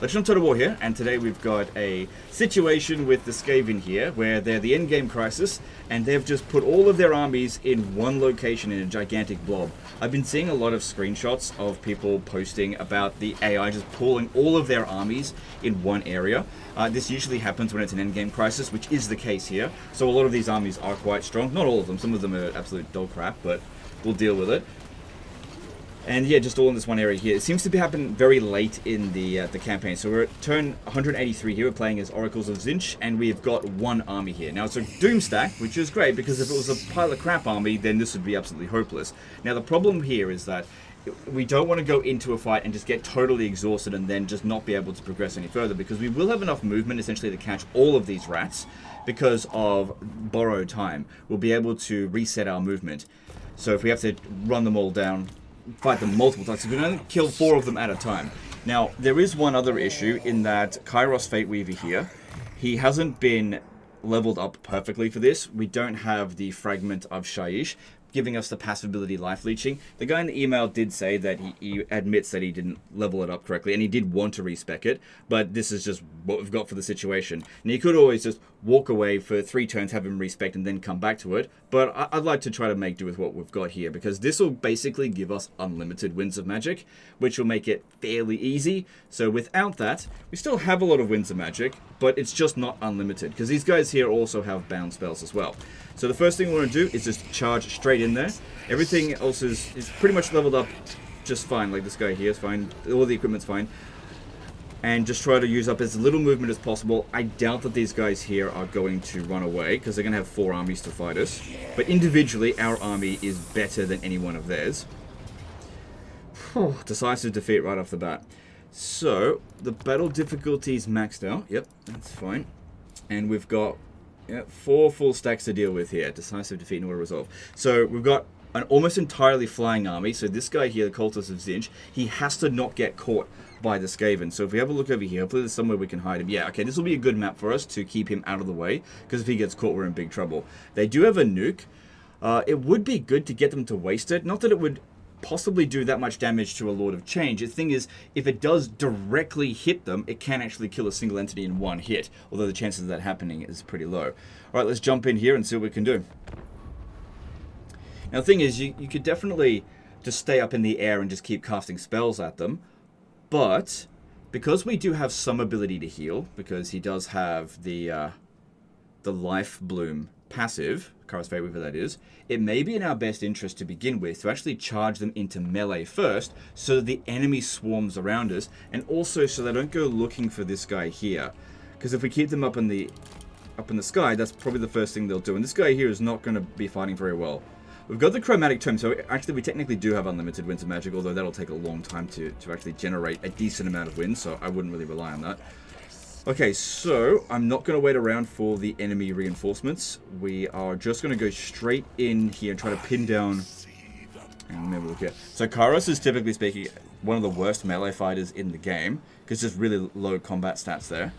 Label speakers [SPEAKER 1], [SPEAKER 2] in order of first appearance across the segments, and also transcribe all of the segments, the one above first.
[SPEAKER 1] Legend of Total War here, and today we've got a situation with the Skaven here, where they're the endgame crisis, and they've just put all of their armies in one location in a gigantic blob. I've been seeing a lot of screenshots of people posting about the AI just pulling all of their armies in one area. This usually happens when it's an endgame crisis, which is the case here. So a lot of these armies are quite strong. Not all of them, some of them are absolute dog crap, but we'll deal with it. And yeah, just all in this one area here. It seems to be happening very late in the campaign. So we're at turn 183 here. We're playing as Oracles of Tzeentch, and we've got one army here. Now it's a doom stack, which is great, because if it was a pile of crap army, then this would be absolutely hopeless. Now the problem here is that we don't want to go into a fight and just get totally exhausted and then just not be able to progress any further, because we will have enough movement essentially to catch all of these rats because of borrowed time. We'll be able to reset our movement. So if we have to run them all down, fight them multiple times, we can only kill 4 of them at a time. Now, there is one other issue in that Kairos Fateweaver here, he hasn't been leveled up perfectly for this. We don't have the Fragment of Shaiish, giving us the passive ability Life Leeching. The guy in the email did say that he admits that he didn't level it up correctly, and he did want to respec it, but this is just what we've got for the situation. And he could always just walk away for 3 turns, have him respec, and then come back to it, but I'd like to try to make do with what we've got here, because this will basically give us unlimited Winds of Magic, which will make it fairly easy. So without that, we still have a lot of Winds of Magic, but it's just not unlimited, because these guys here also have bound spells as well. So the first thing we want to do is just charge straight in there. Everything else is pretty much leveled up just fine. Like this guy here is fine. All the equipment's fine. And just try to use up as little movement as possible. I doubt that these guys here are going to run away, because they're going to have 4 armies to fight us. But individually, our army is better than any one of theirs. Decisive defeat right off the bat. So, the battle difficulty is maxed out. Yep, that's fine. And we've got 4 full stacks to deal with here. Decisive defeat and auto resolve. So we've got an almost entirely flying army. So this guy here, the Cultist of Tzeentch, he has to not get caught by the Skaven. So if we have a look over here, hopefully there's somewhere we can hide him. Yeah, okay, this will be a good map for us to keep him out of the way, because if he gets caught, we're in big trouble. They do have a nuke. It would be good to get them to waste it. Not that it would possibly do that much damage to a Lord of Change. The thing is, if it does directly hit them, it can actually kill a single entity in one hit, although the chances of that happening is pretty low. Alright, let's jump in here and see what we can do. Now the thing is, you could definitely just stay up in the air and just keep casting spells at them, but because we do have some ability to heal, because he does have the Life Bloom passive, Kairos Fateweaver that is, it may be in our best interest to begin with to actually charge them into melee first, so that the enemy swarms around us, and also so they don't go looking for this guy here. Because if we keep them up in the sky, that's probably the first thing they'll do, and this guy here is not going to be fighting very well. We've got the Chromatic Tome, so actually we technically do have unlimited Winds of Magic, although that'll take a long time to actually generate a decent amount of wind, so I wouldn't really rely on that. Okay, so I'm not going to wait around for the enemy reinforcements. We are just going to go straight in here and try to pin down. And maybe look here. So Kairos is, typically speaking, one of the worst melee fighters in the game, because there's really low combat stats there.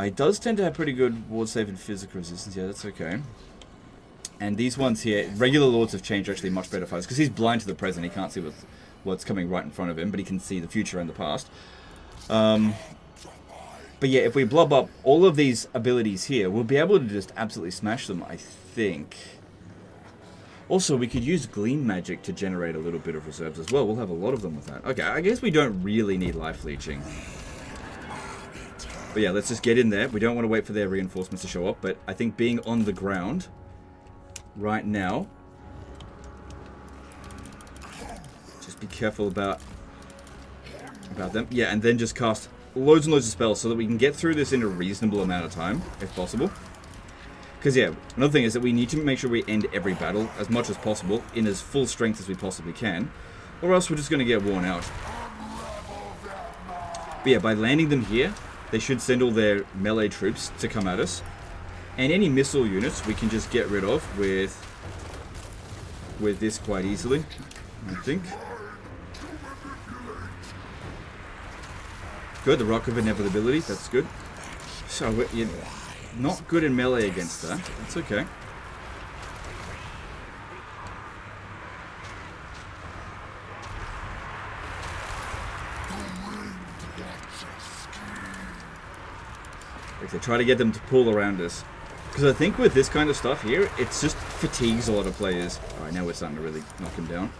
[SPEAKER 1] He does tend to have pretty good ward save and physical resistance. Yeah, that's okay. And these ones here, regular Lords of Change are actually much better fighters, because he's blind to the present. He can't see what's coming right in front of him, but he can see the future and the past. But yeah, if we blob up all of these abilities here, we'll be able to just absolutely smash them, I think. Also, we could use Gleam Magic to generate a little bit of reserves as well. We'll have a lot of them with that. Okay, I guess we don't really need Life Leeching. But yeah, let's just get in there. We don't want to wait for their reinforcements to show up, but I think being on the ground right now, just be careful about them. Yeah, and then just cast loads and loads of spells so that we can get through this in a reasonable amount of time, if possible. Because yeah, another thing is that we need to make sure we end every battle as much as possible in as full strength as we possibly can, or else we're just going to get worn out. But yeah, by landing them here, they should send all their melee troops to come at us, and any missile units we can just get rid of with this quite easily, I think. Good, the Rock of Inevitability, that's good. So, we're not good in melee against that. That's okay. Okay, try to get them to pull around us. Because I think with this kind of stuff here, it just fatigues a lot of players. Alright, now we're starting to really knock him down.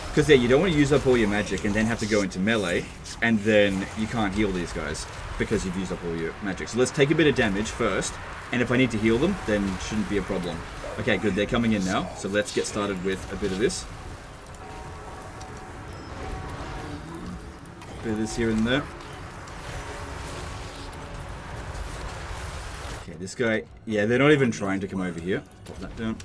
[SPEAKER 1] Because yeah, you don't want to use up all your magic and then have to go into melee, and then you can't heal these guys because you've used up all your magic. So let's take a bit of damage first, and if I need to heal them, then it shouldn't be a problem. Okay, good, they're coming in now, so let's get started with a bit of this. A bit of this here and there. Okay, this guy, yeah, they're not even trying to come over here. Pop that down.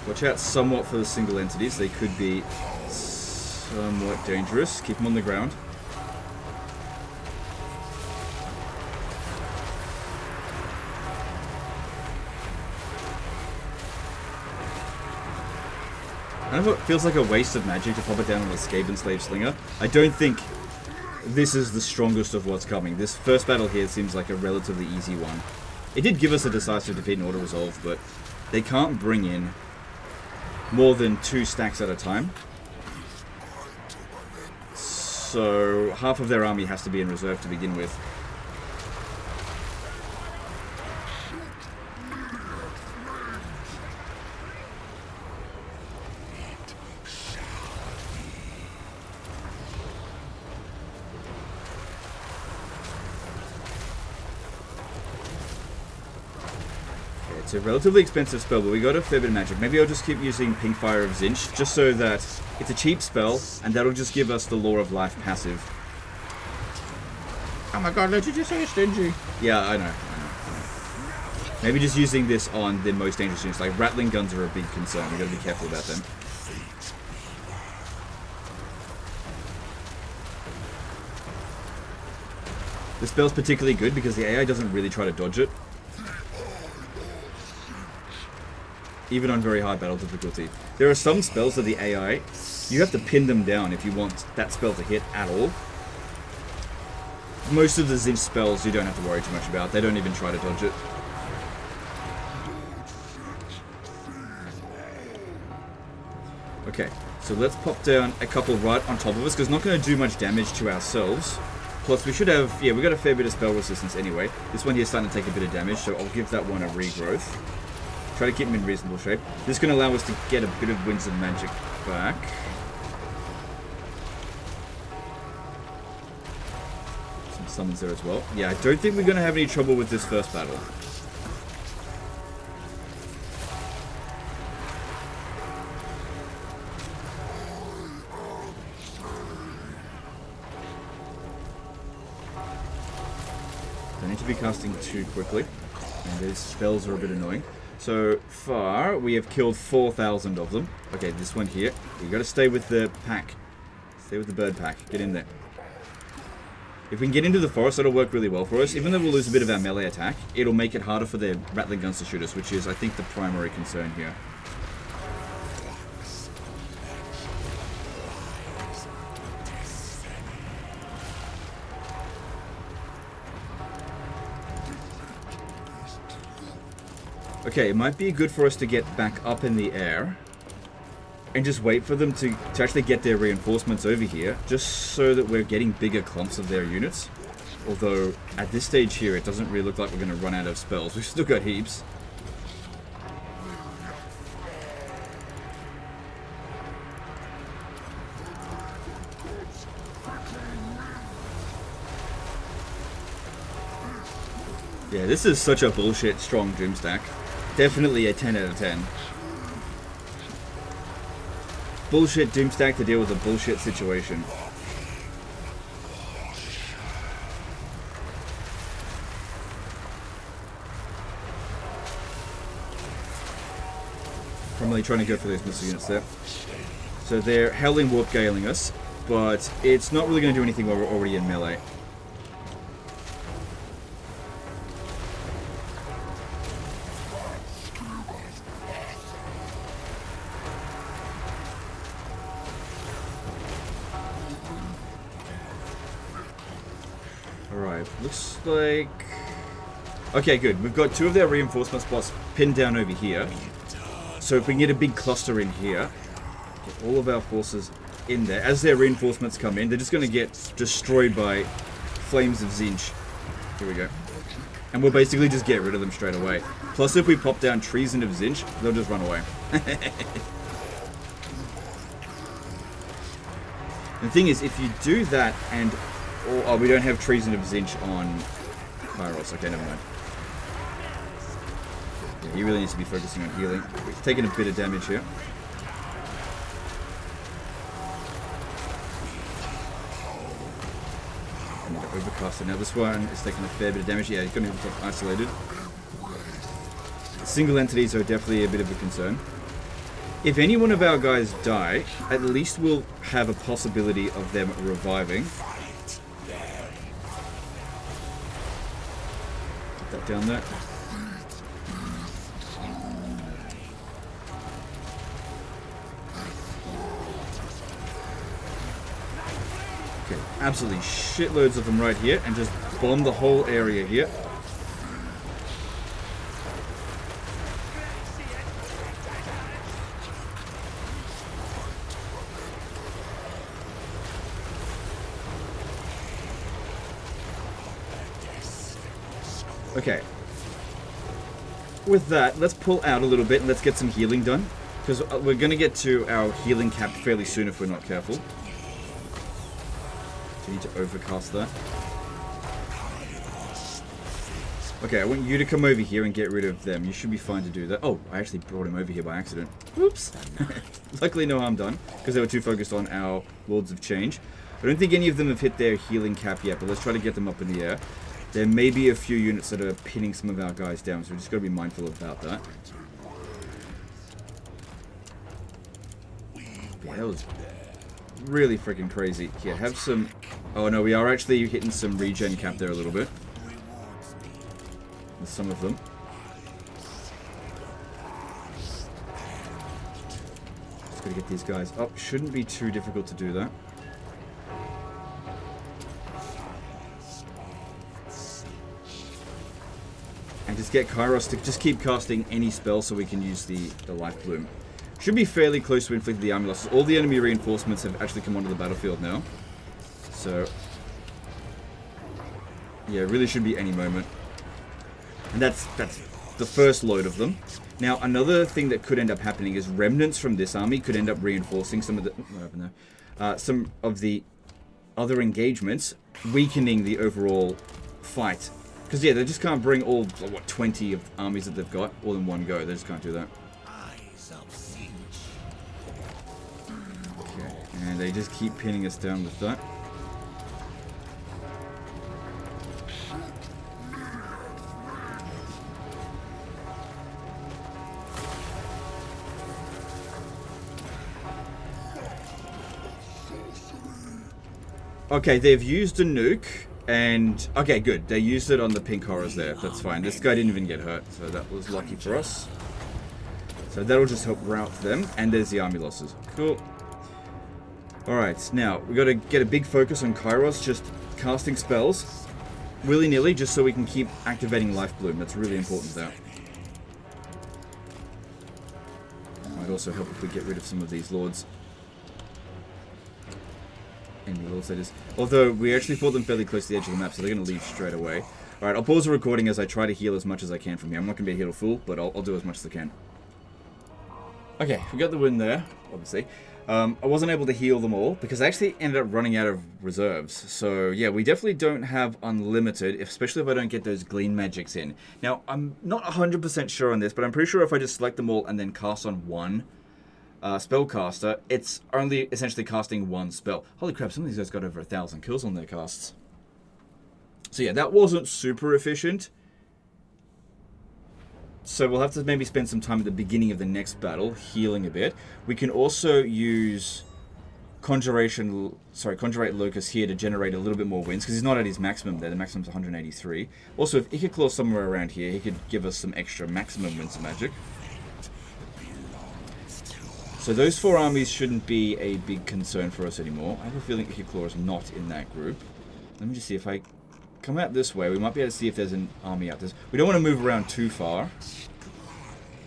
[SPEAKER 1] Watch out somewhat for the single entities. They could be somewhat dangerous. Keep them on the ground. I don't know if it feels like a waste of magic to pop it down on the Skaven Slave Slinger. I don't think this is the strongest of what's coming. This first battle here seems like a relatively easy one. It did give us a decisive defeat and auto-resolve, but they can't bring in more than 2 stacks at a time. So half of their army has to be in reserve to begin with. It's a relatively expensive spell, but we got a fair bit of magic. Maybe I'll just keep using Pink Fire of Tzeentch, just so that it's a cheap spell, and that'll just give us the Law of Life passive. Oh my god, did you say you're stingy? Yeah, I know. Maybe just using this on the most dangerous units, like Rattling Guns are a big concern. We gotta be careful about them. This spell's particularly good because the AI doesn't really try to dodge it. Even on very high battle difficulty. There are some spells that the AI, you have to pin them down if you want that spell to hit at all. Most of the Tzeentch spells you don't have to worry too much about. They don't even try to dodge it. Okay, so let's pop down a couple right on top of us, because it's not going to do much damage to ourselves. Plus we should have, yeah, we got a fair bit of spell resistance anyway. This one here is starting to take a bit of damage, so I'll give that one a regrowth. Try to keep him in reasonable shape. This is going to allow us to get a bit of Winds of Magic back. Some summons there as well. Yeah, I don't think we're going to have any trouble with this first battle. Don't need to be casting too quickly. And these spells are a bit annoying. So far, we have killed 4,000 of them. Okay, this one here. You got to stay with the pack. Stay with the bird pack. Get in there. If we can get into the forest, that'll work really well for us. Even though we'll lose a bit of our melee attack, it'll make it harder for their Rattling Guns to shoot us, which is, I think, the primary concern here. Okay, it might be good for us to get back up in the air and just wait for them to actually get their reinforcements over here, just so that we're getting bigger clumps of their units. Although, at this stage here, it doesn't really look like we're going to run out of spells. We've still got heaps. Yeah, this is such a bullshit strong Doom stack. Definitely a 10 out of 10. Bullshit Doom stack to deal with a bullshit situation. Primarily trying to go for those missile units there. So they're Howling Warp Galing us, but it's not really going to do anything while we're already in melee. Alright, looks like Okay, good. We've got 2 of their reinforcement spots pinned down over here. So if we can get a big cluster in here, get all of our forces in there. As their reinforcements come in, they're just going to get destroyed by flames of Tzeentch. Here we go. And we'll basically just get rid of them straight away. Plus, if we pop down treason of Tzeentch, they'll just run away. The thing is, if you do that and... Oh, we don't have treason of Tzeentch on Kairos. Okay, never mind. Yeah, he really needs to be focusing on healing. He's taking a bit of damage here. I need to overcast it. Now this one is taking a fair bit of damage. Yeah, he's going to get isolated. Single entities are definitely a bit of a concern. If any one of our guys die, at least we'll have a possibility of them reviving. Put that down there. Okay, absolutely shitloads of them right here, and just bomb the whole area here. Okay. With that, let's pull out a little bit and let's get some healing done. Because we're going to get to our healing cap fairly soon if we're not careful. So we need to overcast that. Okay, I want you to come over here and get rid of them. You should be fine to do that. Oh, I actually brought him over here by accident. Oops. Luckily no harm done, because they were too focused on our Lords of Change. I don't think any of them have hit their healing cap yet, but let's try to get them up in the air. There may be a few units that are pinning some of our guys down, so we just got to be mindful about that. Yeah, that was really freaking crazy. Yeah, have some... Oh no, we are actually hitting some regen cap there a little bit. With some of them. Just got to get these guys up. Shouldn't be too difficult to do that. And just get Kairos to just keep casting any spell so we can use the Life Bloom. Should be fairly close to inflict the army losses. All the enemy reinforcements have actually come onto the battlefield now. So, yeah, it really should be any moment. And that's the first load of them. Now, another thing that could end up happening is remnants from this army could end up reinforcing some of the... What happened there? Some of the other engagements, weakening the overall fight. Because, yeah, they just can't bring all, what, 20 of armies that they've got all in one go. They just can't do that. Okay, and they just keep pinning us down with that. Okay, they've used a nuke. And, okay, good. They used it on the pink horrors there. That's fine. This guy didn't even get hurt, so that was lucky for us. So that'll just help rout them. And there's the army losses. Cool. Alright, now, we got to get a big focus on Kairos, just casting spells willy-nilly, just so we can keep activating Life Bloom. That's really important there. Might also help if we get rid of some of these lords. Although we actually fought them fairly close to the edge of the map, so they're going to leave straight away. Alright, I'll pause the recording as I try to heal as much as I can from here. I'm not going to be a heal full, but I'll do as much as I can. Okay, we got the win there, obviously. I wasn't able to heal them all, because I actually ended up running out of reserves. So, yeah, we definitely don't have unlimited, especially if I don't get those Glean Magics in. Now, I'm not 100% sure on this, but I'm pretty sure if I just select them all and then cast on one spellcaster, it's only essentially casting one spell. Holy crap, some of these guys got over 1,000 kills on their casts. So yeah, that wasn't super efficient. So we'll have to maybe spend some time at the beginning of the next battle, healing a bit. We can also use Conjurate Locus here to generate a little bit more wins, because he's not at his maximum there. The maximum's 183. Also, if Ikit Claw somewhere around here, he could give us some extra maximum wins of magic. So those 4 armies shouldn't be a big concern for us anymore. I have a feeling Ikit Claw is not in that group. Let me just see if I come out this way. We might be able to see if there's an army out there. We don't want to move around too far,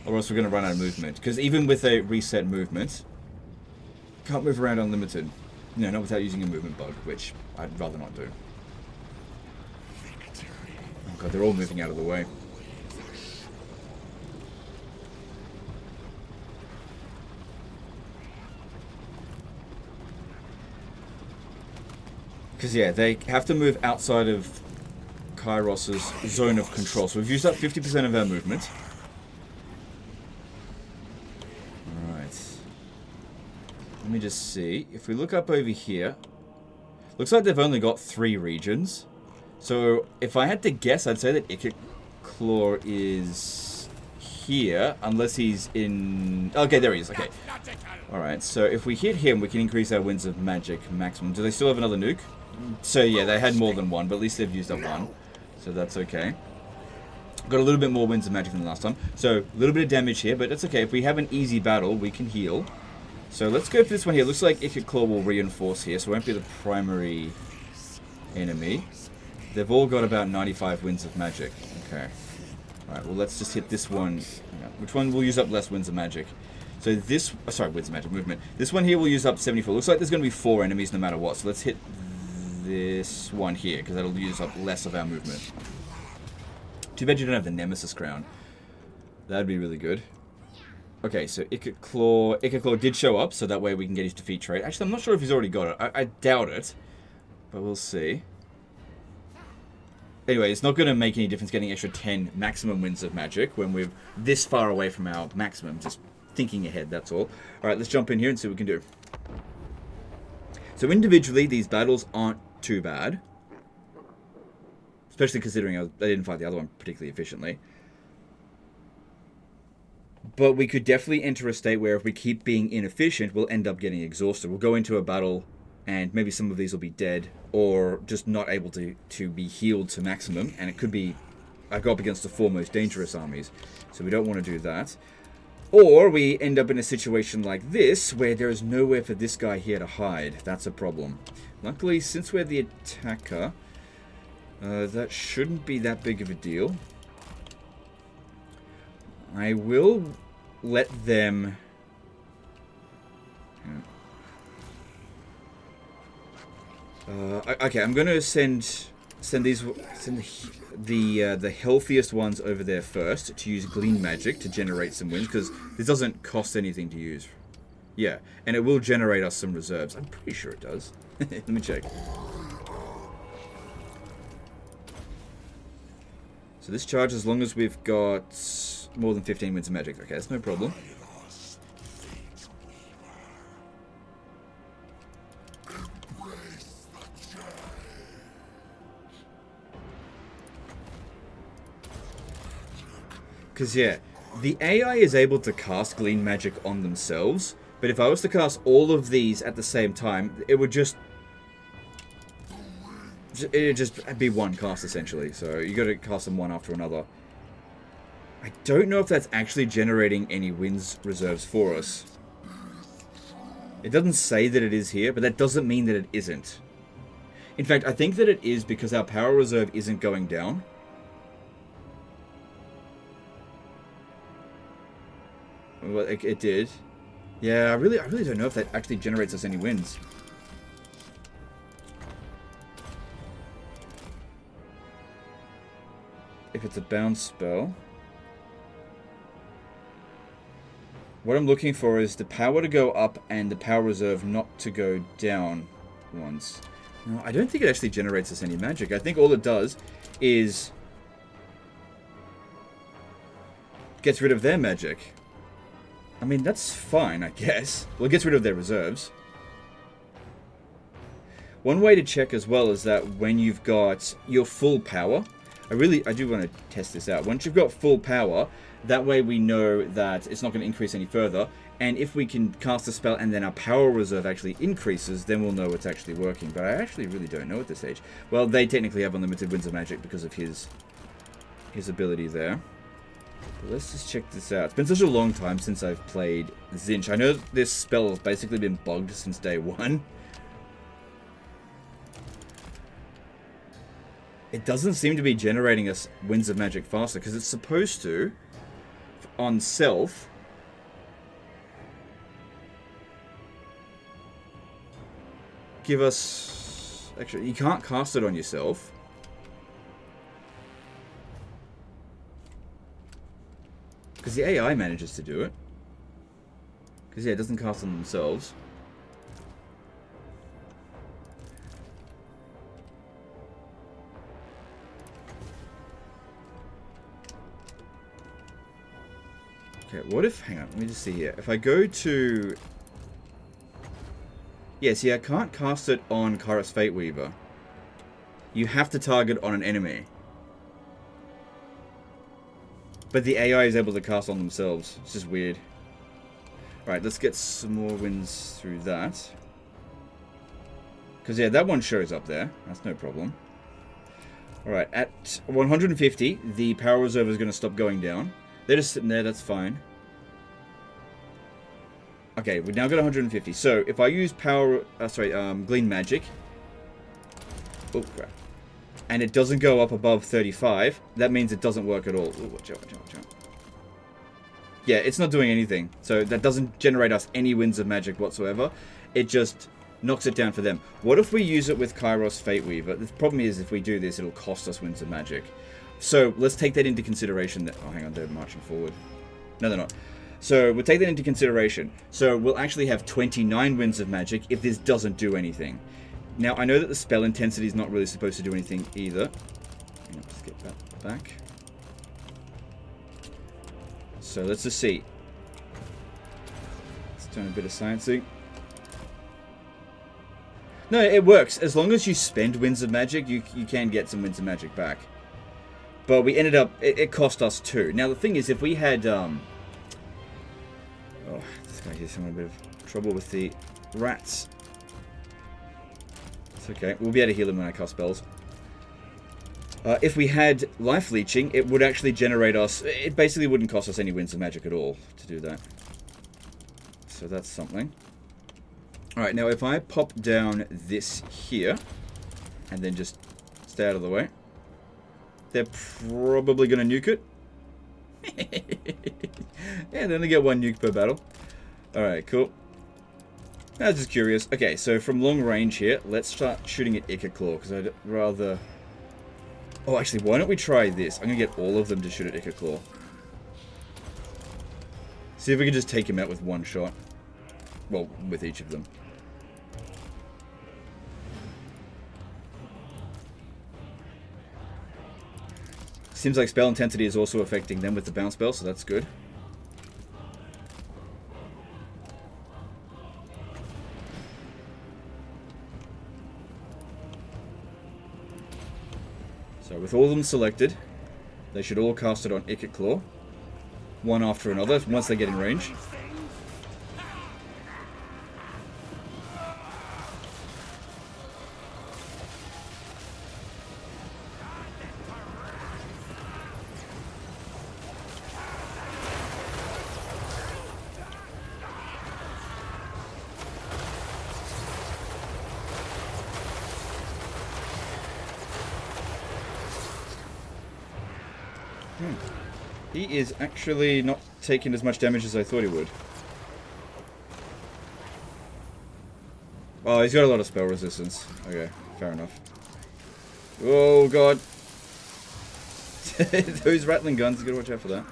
[SPEAKER 1] or else we're going to run out of movement. Because even with a reset movement, can't move around unlimited. No, not without using a movement bug, which I'd rather not do. Oh god, they're all moving out of the way. Because, yeah, they have to move outside of Kairos's zone of control. So we've used up 50% of our movement. Alright. Let me just see. If we look up over here, looks like they've only got 3 regions. So if I had to guess, I'd say that Ikit Claw is here, unless he's in... Okay, there he is. Okay. Alright, so if we hit him, we can increase our Winds of Magic maximum. Do they still have another nuke? So yeah, they had more than one, but at least they've used up one. So that's okay. Got a little bit more Winds of Magic than last time. So a little bit of damage here, but that's okay. If we have an easy battle, we can heal. So let's go for this one here. Looks like Ikit Claw will reinforce here, so it won't be the primary enemy. They've all got about 95 Winds of Magic. Okay. Alright, well let's just hit this one. Which one will use up less Winds of Magic? So this... Oh, sorry, Winds of Magic movement. This one here will use up 74. Looks like there's going to be 4 enemies no matter what. So let's hit this one here, because that'll use up less of our movement. Too bad you don't have the Nemesis Crown. That'd be really good. Okay, so Ikit Claw did show up, so that way we can get his defeat trait. Actually, I'm not sure if he's already got it. I doubt it, but we'll see. Anyway, it's not going to make any difference getting extra 10 maximum Winds of Magic when we're this far away from our maximum. Just thinking ahead, that's all. Alright, let's jump in here and see what we can do. So individually, these battles aren't too bad. Especially considering I didn't fight the other one particularly efficiently. But we could definitely enter a state where if we keep being inefficient, we'll end up getting exhausted. We'll go into a battle and maybe some of these will be dead or just not able to be healed to maximum. And it could be I go up against the 4 most dangerous armies. So we don't want to do that. Or we end up in a situation like this where there is nowhere for this guy here to hide. That's a problem. Luckily, since we're the attacker, that shouldn't be that big of a deal. I will let them... okay, I'm going to send the healthiest ones over there first to use Glean Magic to generate some wins, because this doesn't cost anything to use. Yeah, and it will generate us some reserves. I'm pretty sure it does. Let me check. So this charge, as long as we've got more than 15 Winds of Magic. Okay, that's no problem. Because, yeah, the AI is able to cast Glean Magic on themselves, but if I was to cast all of these at the same time, it would just be one cast, essentially. So you got to cast them one after another. I don't know if that's actually generating any Winds reserves for us. It doesn't say that it is here, but that doesn't mean that it isn't. In fact, I think that it is because our power reserve isn't going down. Well, it did. Yeah, I really don't know if that actually generates us any wins. If it's a bounce spell. What I'm looking for is the power to go up and the power reserve not to go down once. No, I don't think it actually generates us any magic. I think all it does is gets rid of their magic. I mean, that's fine, I guess. Well, it gets rid of their reserves. One way to check as well is that when you've got your full power, I do want to test this out. Once you've got full power, that way we know that it's not going to increase any further. And if we can cast a spell and then our power reserve actually increases, then we'll know it's actually working. But I actually really don't know at this stage. Well, they technically have unlimited Winds of Magic because of his ability there. But let's just check this out. It's been such a long time since I've played Tzeentch. I know this spell has basically been bugged since day one. It doesn't seem to be generating us Winds of Magic faster, because it's supposed to, on self, give us... Actually, you can't cast it on yourself. Because the AI manages to do it. Because, yeah, it doesn't cast on themselves. Okay, what if... Hang on, let me just see here. If I go to... Yeah, see, I can't cast it on Kairos Fate Weaver. You have to target on an enemy. But the AI is able to cast on themselves. It's just weird. Alright, let's get some more wins through that. Because, yeah, that one shows up there. That's no problem. Alright, at 150, the power reserve is going to stop going down. They're just sitting there, that's fine. Okay, we've now got 150. So, if I use Glean Magic... Oh, crap. And it doesn't go up above 35, that means it doesn't work at all. Ooh, watch out, watch out, watch out. Yeah, it's not doing anything. So, that doesn't generate us any Winds of Magic whatsoever. It just knocks it down for them. What if we use it with Kairos Fate Weaver? The problem is, if we do this, it'll cost us Winds of Magic. So, let's take that into consideration. Oh, hang on, they're marching forward. No, they're not. So, we'll take that into consideration. So, we'll actually have 29 Winds of Magic if this doesn't do anything. Now, I know that the spell intensity is not really supposed to do anything either. Let's get that back. So, let's just see. Let's do a bit of sciencing. No, it works. As long as you spend Winds of Magic, you can get some Winds of Magic back. But we ended up... It cost us 2. Now, the thing is, if we had... Oh, this guy here's having a bit of trouble with the rats. It's okay. We'll be able to heal him when I cast spells. If we had life leeching, it would actually generate us... It basically wouldn't cost us any Winds of Magic at all to do that. So that's something. Alright, now if I pop down this here, and then just stay out of the way, they're probably going to nuke it. Yeah, they only get 1 nuke per battle. Alright, cool. I was just curious. Okay, so from long range here, let's start shooting at Ikit Claw, because I'd rather... Oh, actually, why don't we try this? I'm going to get all of them to shoot at Ikit Claw. See if we can just take him out with 1 shot. Well, with each of them. Seems like spell intensity is also affecting them with the bounce spell, so that's good. So with all of them selected, they should all cast it on Ikit Claw. One after another, once they get in range. He is actually not taking as much damage as I thought he would. Oh, he's got a lot of spell resistance. Okay, fair enough. Oh, God. Those rattling guns, you gotta watch out for that.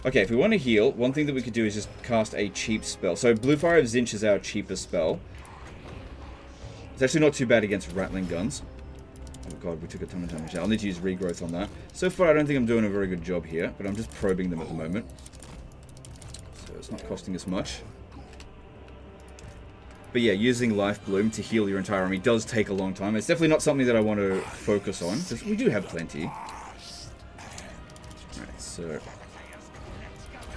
[SPEAKER 1] Okay, if we want to heal, one thing that we could do is just cast a cheap spell. So, Blue Fire of Tzeentch is our cheapest spell. It's actually not too bad against rattling guns. Oh god, we took a ton of damage. I'll need to use regrowth on that. So far, I don't think I'm doing a very good job here, but I'm just probing them at the moment. So it's not costing us much. But yeah, using Life Bloom to heal your entire army does take a long time. It's definitely not something that I want to focus on, because we do have plenty. Alright, so...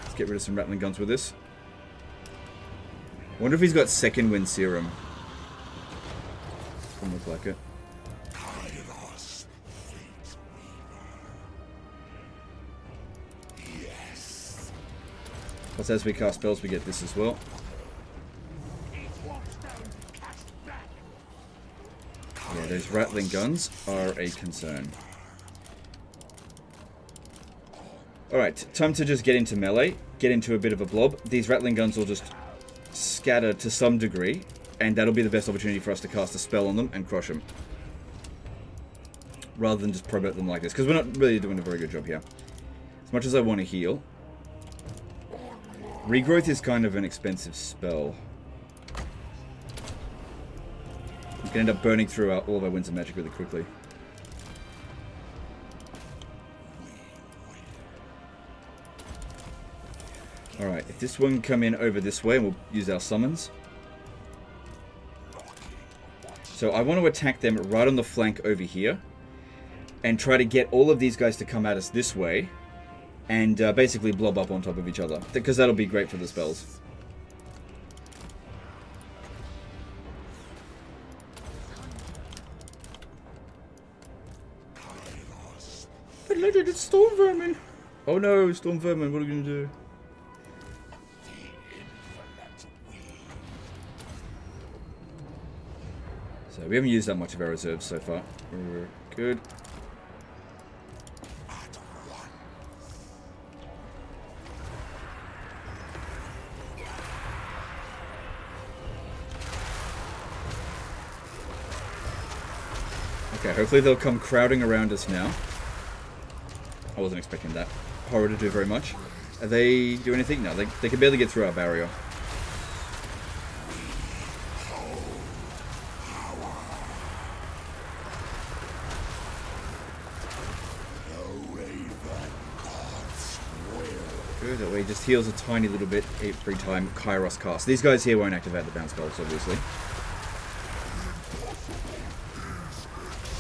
[SPEAKER 1] let's get rid of some rattling guns with this. I wonder if he's got second wind serum. Doesn't look like it. Plus, as we cast spells, we get this as well. Yeah, those rattling guns are a concern. Alright, time to just get into melee, get into a bit of a blob. These rattling guns will just scatter to some degree, and that'll be the best opportunity for us to cast a spell on them and crush them. Rather than just probe at them like this, because we're not really doing a very good job here. As much as I want to heal, regrowth is kind of an expensive spell. We can end up burning through all of our winds of magic really quickly. Alright, if this one can come in over this way, we'll use our summons. So I want to attack them right on the flank over here. And try to get all of these guys to come at us this way. And basically blob up on top of each other. Because that'll be great for the spells. But legend, it's storm vermin! Oh no, storm vermin, what are we gonna do? So we haven't used that much of our reserves so far. We're good. Okay, hopefully they'll come crowding around us now. I wasn't expecting that horror to do very much. Are they do anything? No, they can barely get through our barrier. Good, that way he just heals a tiny little bit every time Kairos casts. These guys here won't activate the bounce spells, obviously.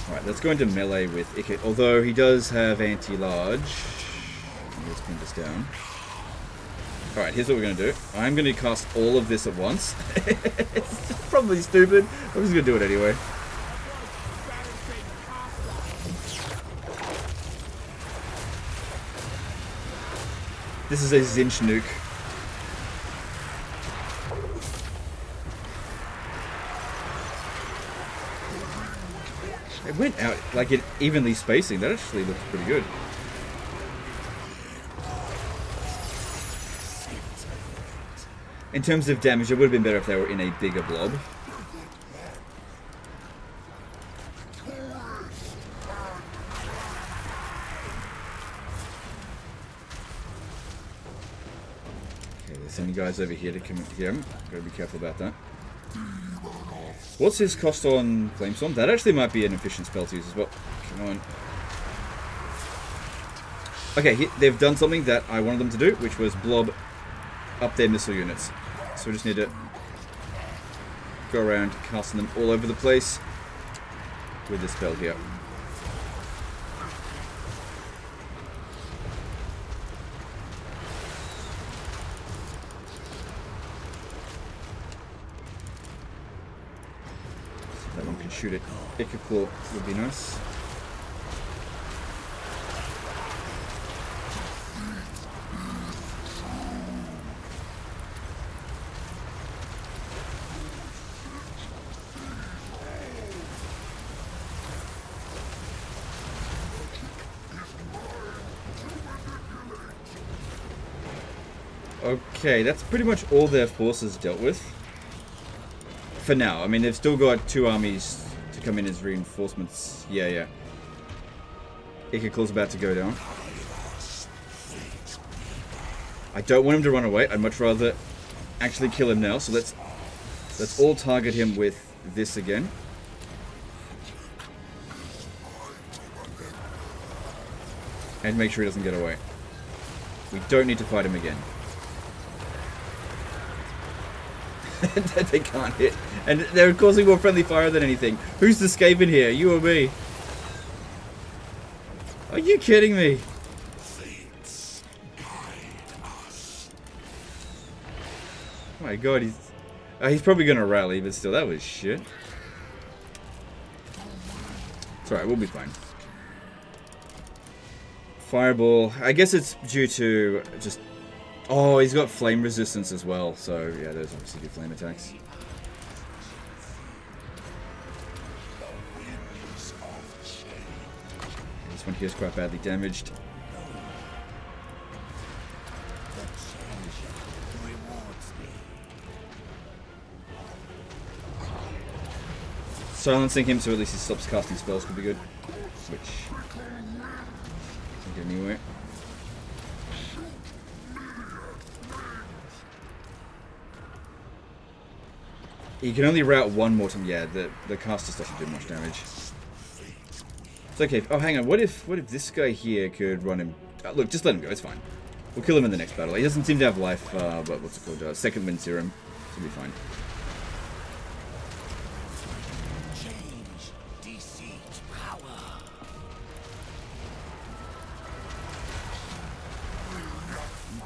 [SPEAKER 1] Alright, let's go into melee with Ikit, although he does have anti-large. Let's pin this down. Alright, here's what we're going to do. I'm going to cast all of this at once. It's probably stupid. I'm just going to do it anyway. This is a Tzeentch nuke. It went out like it evenly spacing. That actually looks pretty good. In terms of damage, it would have been better if they were in a bigger blob. Any guys over here to come here. Gotta be careful about that. What's his cost on Flamestorm? That actually might be an efficient spell to use as well. Come on. Okay, they've done something that I wanted them to do, which was blob up their missile units. So we just need to go around casting them all over the place with this spell here. That one can shoot it. Ikit Claw would be nice. Okay, that's pretty much all their forces dealt with. For now. I mean, they've still got 2 armies to come in as reinforcements. Yeah. Ikit Claw's about to go down. I don't want him to run away. I'd much rather actually kill him now. So let's all target him with this again. And make sure he doesn't get away. We don't need to fight him again. They can't hit. And they're causing more friendly fire than anything. Who's the Skaven here? You or me? Are you kidding me? Oh my god, he's probably gonna rally, but still, that was shit. It's alright, we'll be fine. Fireball. I guess it's due to just... Oh, he's got flame resistance as well, so yeah, those obviously do flame attacks. This one here is quite badly damaged. Silencing him so at least he stops casting spells could be good. Which doesn't get anywhere. You can only route one more time. Yeah, the cast just doesn't do much damage. It's okay. Oh, hang on. What if this guy here could run him? Look, just let him go. It's fine. We'll kill him in the next battle. He doesn't seem to have life. But what's it called? Second wind serum. Should be fine.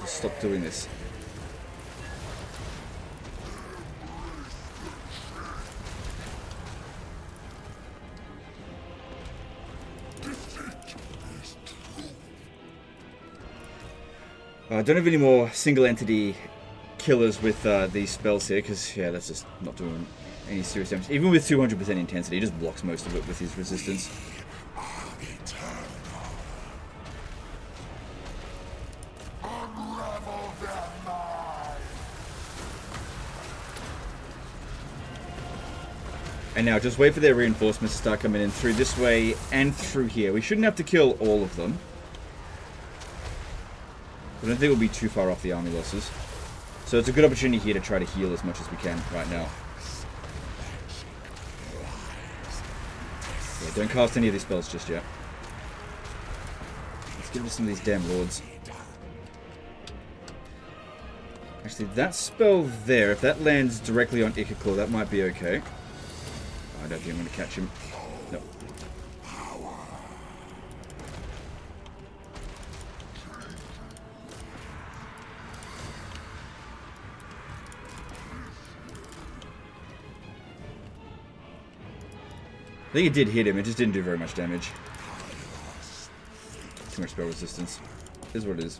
[SPEAKER 1] Stop doing this. I don't have any more single entity killers with these spells here, because yeah, that's just not doing any serious damage. Even with 200% intensity, he just blocks most of it with his resistance. And now just wait for their reinforcements to start coming in through this way and through here. We shouldn't have to kill all of them. I don't think we'll be too far off the army losses. So it's a good opportunity here to try to heal as much as we can right now. Yeah, don't cast any of these spells just yet. Let's get rid of some of these damn lords. Actually, that spell there, if that lands directly on Ikit Claw, that might be okay. I don't think I'm going to catch him. Nope. I think it did hit him, it just didn't do very much damage. Too much spell resistance. Is what it is.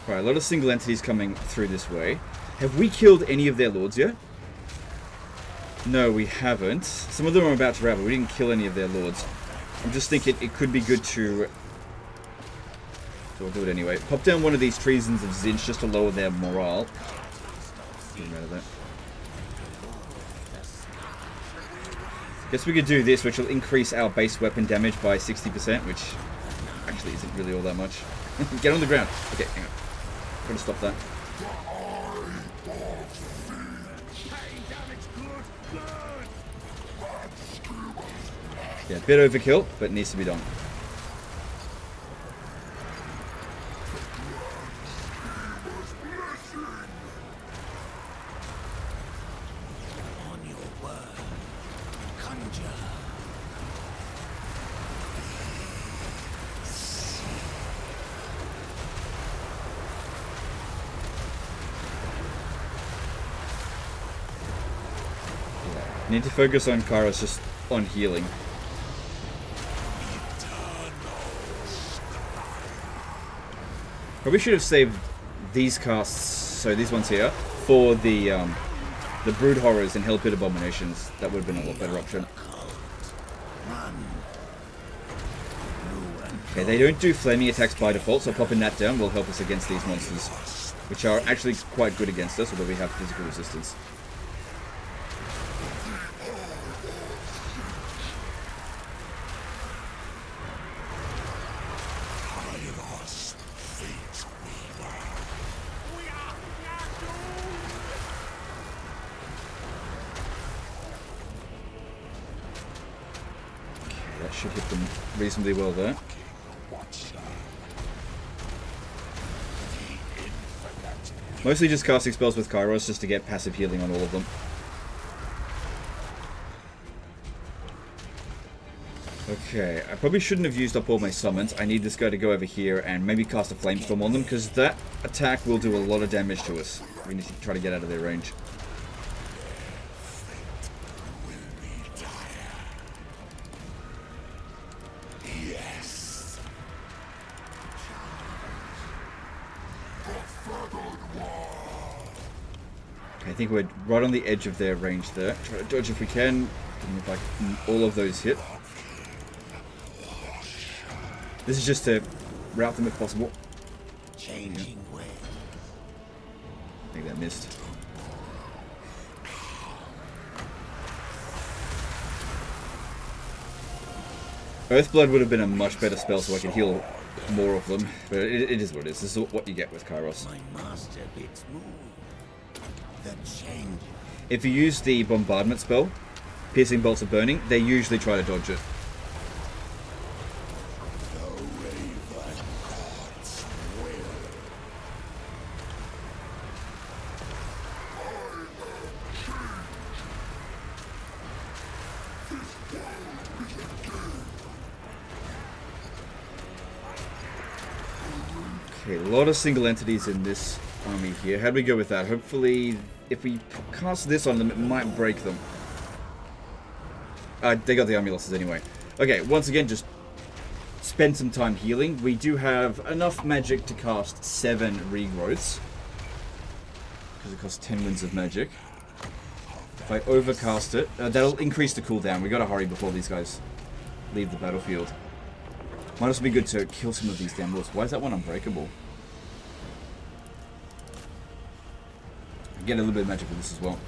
[SPEAKER 1] Alright, a lot of single entities coming through this way. Have we killed any of their lords yet? No, we haven't. Some of them are about to rat, but we didn't kill any of their lords. I'm just thinking it could be good to... So we'll do it anyway. Pop down one of these treasons of Tzeentch just to lower their morale. Get rid of that. Guess we could do this, which will increase our base weapon damage by 60%, which actually isn't really all that much. Get on the ground. Okay, hang on. Gotta stop that. Yeah, a bit overkill, but needs to be done. Need to focus on Kairos just on healing. Probably should have saved these casts, so these ones here, for the Brood Horrors and Hellpit Abominations. That would have been a lot better option. Okay, they don't do flaming attacks by default, so popping that down will help us against these monsters, which are actually quite good against us, although we have physical resistance. Should hit them reasonably well there. Mostly just casting spells with Kairos just to get passive healing on all of them. Okay, I probably shouldn't have used up all my summons. I need this guy to go over here and maybe cast a flamestorm on them, because that attack will do a lot of damage to us. We need to try to get out of their range. I think we're right on the edge of their range there. Try to dodge if we can. If like all of those hit. This is just to route them if possible.
[SPEAKER 2] Changing way.
[SPEAKER 1] I think that missed. Earthblood would have been a much better spell so I could heal more of them. But it is what it is. This is what you get with Kairos.
[SPEAKER 2] My master bids move. The change.
[SPEAKER 1] If you use the bombardment spell, piercing bolts of burning, they usually try to dodge it. Okay, a lot of single entities in this army here. How do we go with that? Hopefully, if we cast this on them, it might break them. They got the army losses anyway. Okay, once again, just spend some time healing. We do have enough magic to cast 7 regrowths. Because it costs 10 winds of magic. If I overcast it, that'll increase the cooldown. We gotta hurry before these guys leave the battlefield. Might also be good to kill some of these damn wolves. Why is that one unbreakable? I get a little bit of magic with this as well.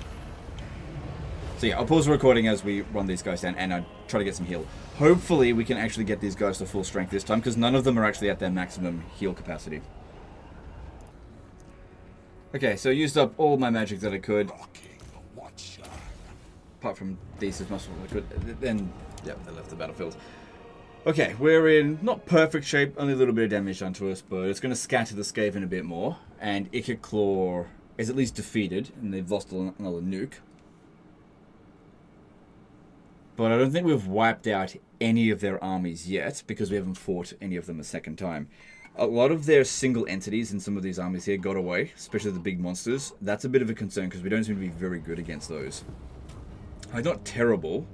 [SPEAKER 1] So yeah, I'll pause the recording as we run these guys down and try to get some heal. Hopefully we can actually get these guys to full strength this time, because none of them are actually at their maximum heal capacity. Okay, so I used up all my magic that I could. Apart from these as much as I could. Then, yep, they left the battlefield. Okay, we're in not perfect shape, only a little bit of damage done to us, but it's going to scatter the Skaven a bit more. And Ikit Claw is at least defeated, and they've lost another nuke. But I don't think we've wiped out any of their armies yet, because we haven't fought any of them a second time. A lot of their single entities in some of these armies here got away, especially the big monsters. That's a bit of a concern, because we don't seem to be very good against those. Not terrible.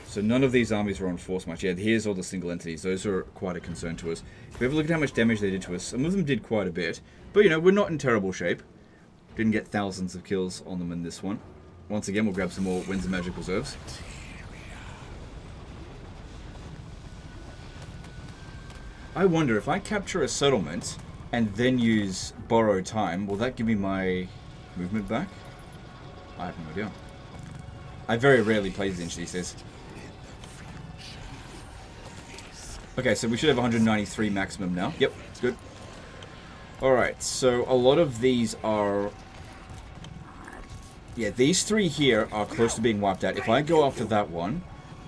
[SPEAKER 1] So none of these armies were on force much. Yeah, here's all the single entities. Those are quite a concern to us. If we ever look at how much damage they did to us, some of them did quite a bit. But, you know, we're not in terrible shape. Didn't get thousands of kills on them in this one. Once again, we'll grab some more Winds of Magic Reserves. I wonder, if I capture a settlement and then use Borrow Time, will that give me my movement back? I have no idea. I very rarely play Tzeentch these days. Okay, so we should have 193 maximum now. Yep, good. Alright, so a lot of these are... Yeah, these 3 here are close to being wiped out. If I go after that one,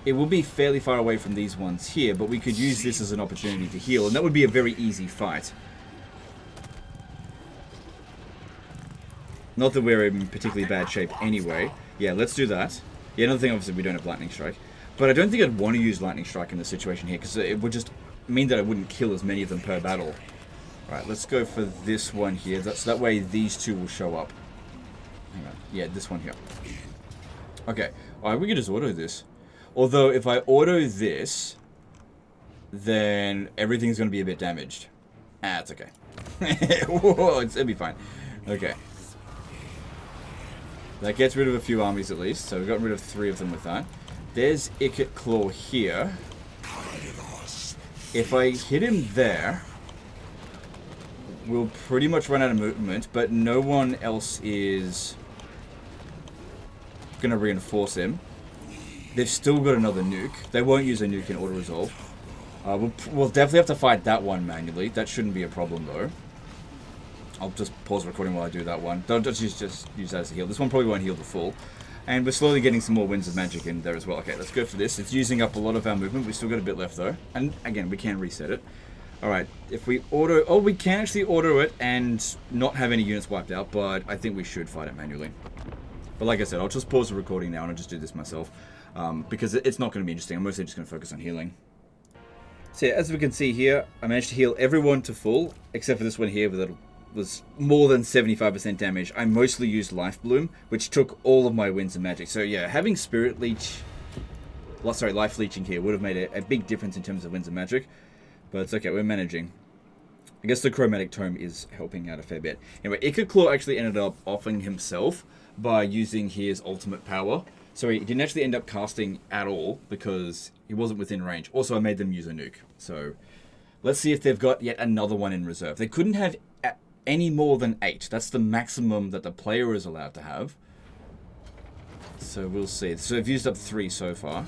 [SPEAKER 1] it will be fairly far away from these ones here, but we could use this as an opportunity to heal, and that would be a very easy fight. Not that we're in particularly bad shape anyway. Yeah, let's do that. Yeah, another thing, obviously, we don't have Lightning Strike. But I don't think I'd want to use Lightning Strike in this situation here, because it would just mean that I wouldn't kill as many of them per battle. Alright, let's go for this one here. So that way these 2 will show up. Hang on. Yeah, this one here. Okay. Alright, we can just auto this. Although, if I auto this, then everything's going to be a bit damaged. Ah, it's okay. Whoa, it'll be fine. Okay. That gets rid of a few armies at least, so we've gotten rid of 3 of them with that. There's Ikit Claw here. If I hit him there, we'll pretty much run out of movement, but no one else is going to reinforce him. They've still got another nuke. They won't use a nuke in auto-resolve. We'll definitely have to fight that one manually. That shouldn't be a problem, though. I'll just pause the recording while I do that one. Don't just use that as a heal. This one probably won't heal the full. And we're slowly getting some more Winds of Magic in there as well. Okay, let's go for this. It's using up a lot of our movement. We've still got a bit left, though. And, again, we can reset it. Alright, if we auto... Oh, we can actually auto it and not have any units wiped out, but I think we should fight it manually. But like I said, I'll just pause the recording now and I'll just do this myself. Because it's not going to be interesting. I'm mostly just going to focus on healing. So yeah, as we can see here, I managed to heal everyone to full, except for this one here that was more than 75% damage. I mostly used Life Bloom, which took all of my Winds of Magic. So yeah, having Spirit Leech... Well, sorry, Life Leeching here would have made a big difference in terms of Winds of Magic. But it's okay, we're managing. I guess the chromatic tome is helping out a fair bit. Anyway, Ikit Claw actually ended up offing himself by using his ultimate power. So he didn't actually end up casting at all because he wasn't within range. Also, I made them use a nuke. So let's see if they've got yet another one in reserve. They couldn't have any more than 8. That's the maximum that the player is allowed to have. So we'll see. So they've used up 3 so far.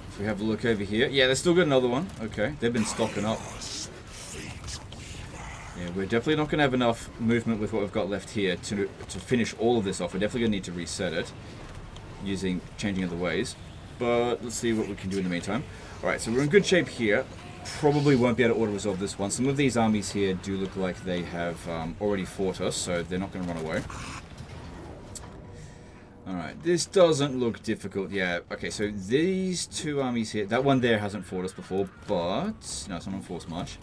[SPEAKER 1] If we have a look over here. Yeah, they've still got another one. Okay, they've been stocking up. Yeah, we're definitely not going to have enough movement with what we've got left here to finish all of this off. We're definitely going to need to reset it using changing other ways. But let's see what we can do in the meantime. Alright, so we're in good shape here. Probably won't be able to auto-resolve this one. Some of these armies here do look like they have already fought us, so they're not going to run away. Alright, this doesn't look difficult. Yeah, okay, so these 2 armies here, that one there hasn't fought us before, but no, it's not on force march.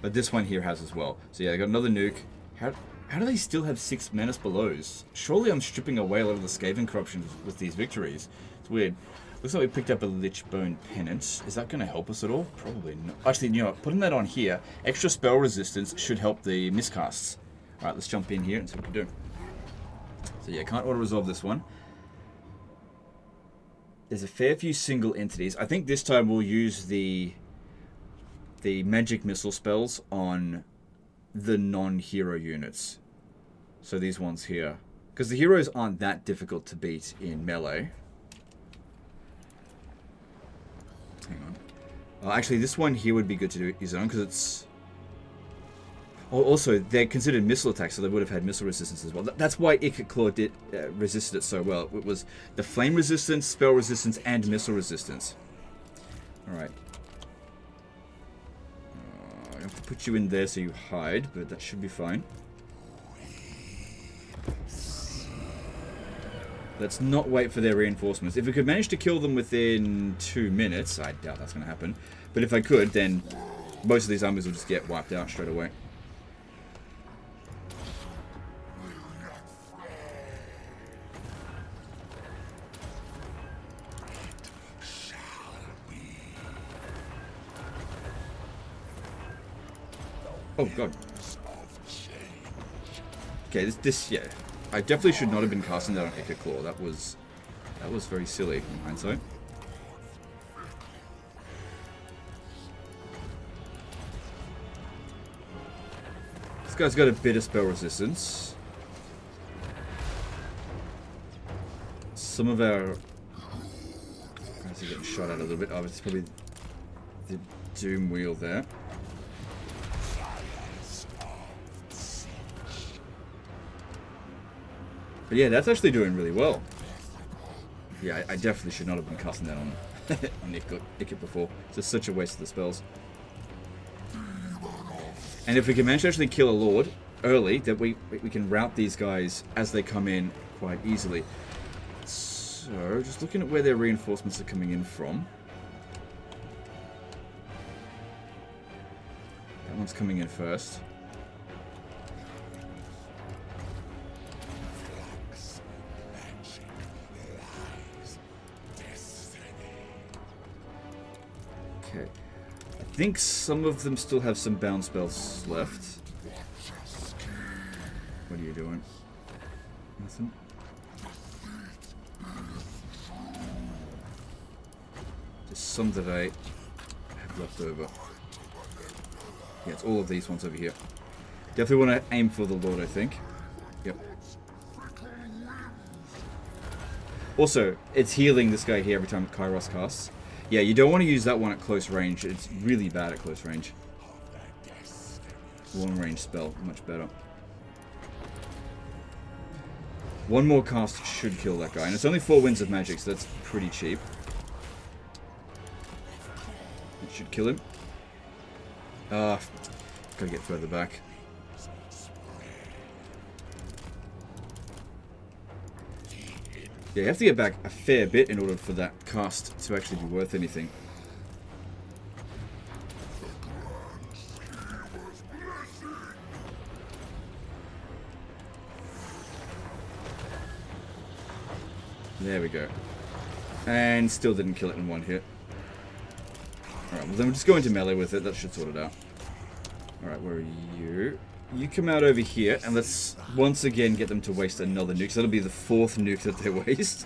[SPEAKER 1] But this one here has as well. So yeah, they got another nuke. How do they still have 6 menace belows? Surely I'm stripping away a lot of the Skaven corruption with these victories. It's weird. Looks like we picked up a Lichbone Penance. Is that going to help us at all? Probably not. Actually, you know what? Putting that on here, extra spell resistance should help the miscasts. Alright, let's jump in here and see what we can do. So yeah, can't auto-resolve this one. There's a fair few single entities. I think this time we'll use the magic missile spells on the non-hero units. So these ones here. Because the heroes aren't that difficult to beat in melee. Hang on. Actually, this one here would be good to do his own because it's... Oh, also, they're considered missile attacks, so they would have had missile resistance as well. That's why Ikit Claw resisted it so well. It was the flame resistance, spell resistance, and missile resistance. Alright. I have to put you in there so you hide, but that should be fine. Let's not wait for their reinforcements. If we could manage to kill them within 2 minutes, I doubt that's going to happen. But if I could, then most of these armies will just get wiped out straight away. Oh god. Okay, this yeah. I definitely should not have been casting that on Ikit Claw. That was very silly in hindsight. This guy's got a bit of spell resistance. Some of our guys are getting shot at a little bit. Oh, it's probably the doom wheel there. But yeah, that's actually doing really well. Yeah, I definitely should not have been casting that on, on Ikit before. It's just such a waste of the spells. And if we can manage to actually kill a Lord early, that we can route these guys as they come in quite easily. So, just looking at where their reinforcements are coming in from. That one's coming in first. Okay. I think some of them still have some bound spells left. What are you doing? Nothing? Just some that I have left over. Yeah, it's all of these ones over here. Definitely want to aim for the Lord, I think. Yep. Also, it's healing this guy here every time Kairos casts. Yeah, you don't want to use that one at close range. It's really bad at close range. Long range spell, much better. One more cast should kill that guy. And it's only 4 winds of magic, so that's pretty cheap. It should kill him. Gotta get further back. Yeah, you have to get back a fair bit in order for that cast to actually be worth anything. There we go. And still didn't kill it in one hit. Alright, well then we'll just go into melee with it. That should sort it out. Alright, where are you? You come out over here, and let's once again get them to waste another nuke. So that'll be the 4th nuke that they waste.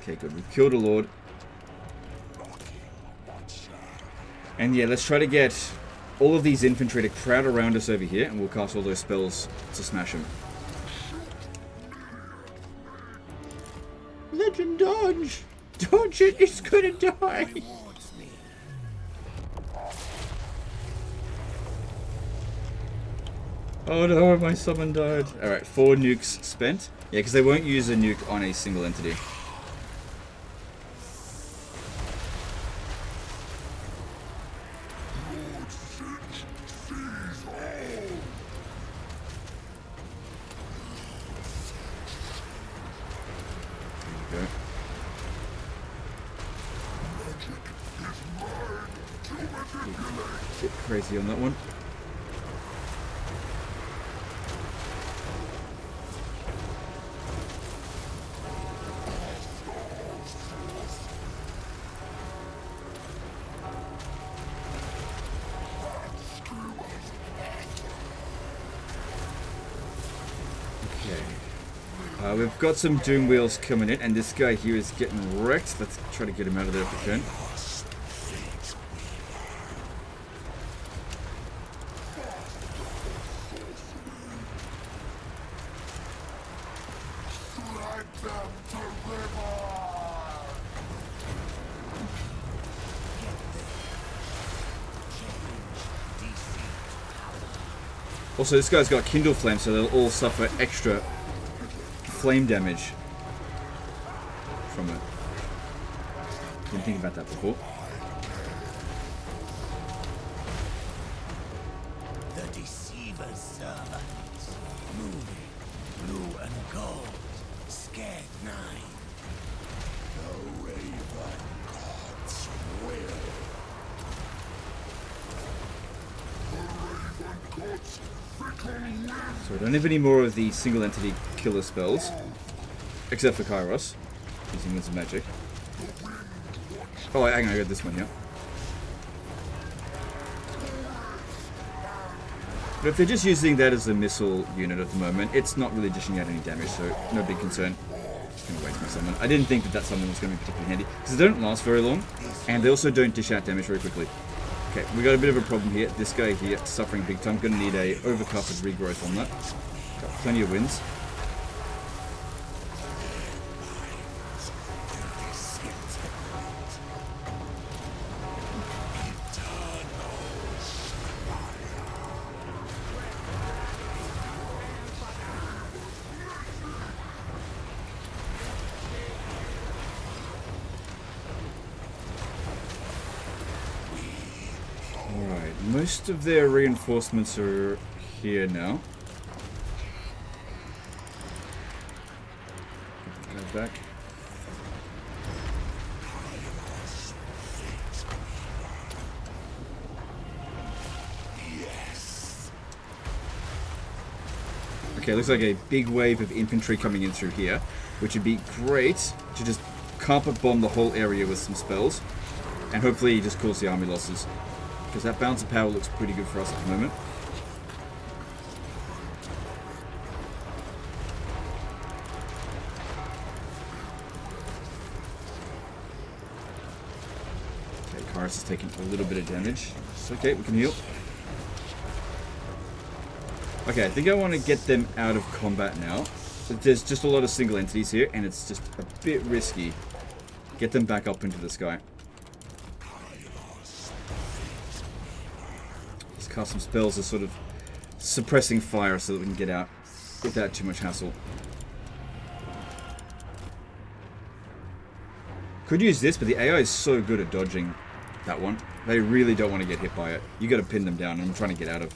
[SPEAKER 1] Okay, good. We've killed a lord. And yeah, let's try to get all of these infantry to crowd around us over here, and we'll cast all those spells to smash them. Legend dodge! Dodge it, it's gonna die! Oh no, my summon died. Alright, 4 nukes spent. Yeah, because they won't use a nuke on a single entity. Bit crazy on that one. Okay. We've got some Doom Wheels coming in, and this guy here is getting wrecked. Let's try to get him out of there if we can. Also, this guy's got Kindle Flame, so they'll all suffer extra flame damage from it. Didn't think about that before.
[SPEAKER 2] The Deceiver's servants, moving, blue and gold, scared 9. The Raven God's will. The Raven God's
[SPEAKER 1] So I don't have any more of the single entity killer spells, except for Kairos, using Winds of Magic. Oh, hang on, I got this one here. But if they're just using that as a missile unit at the moment, it's not really dishing out any damage, so no big concern. Just gonna waste my summon. I didn't think that that summon was going to be particularly handy, because they don't last very long, and they also don't dish out damage very quickly. Okay, we got a bit of a problem here. This guy here suffering big time. Gonna need a overcasted regrowth on that. Got plenty of wins. Most of their reinforcements are here now. Go back. Okay, looks like a big wave of infantry coming in through here, which would be great to just carpet bomb the whole area with some spells, and hopefully just cause the army losses. Because that bounce of power looks pretty good for us at the moment. Okay, Kairos is taking a little bit of damage. It's okay, we can heal. Okay, I think I want to get them out of combat now. So there's just a lot of single entities here, and it's just a bit risky. Get them back up into the sky. Cast some spells as sort of suppressing fire so that we can get out without too much hassle. Could use this, but the AI is so good at dodging that one. They really don't want to get hit by it. You got to pin them down, and I'm trying to get out of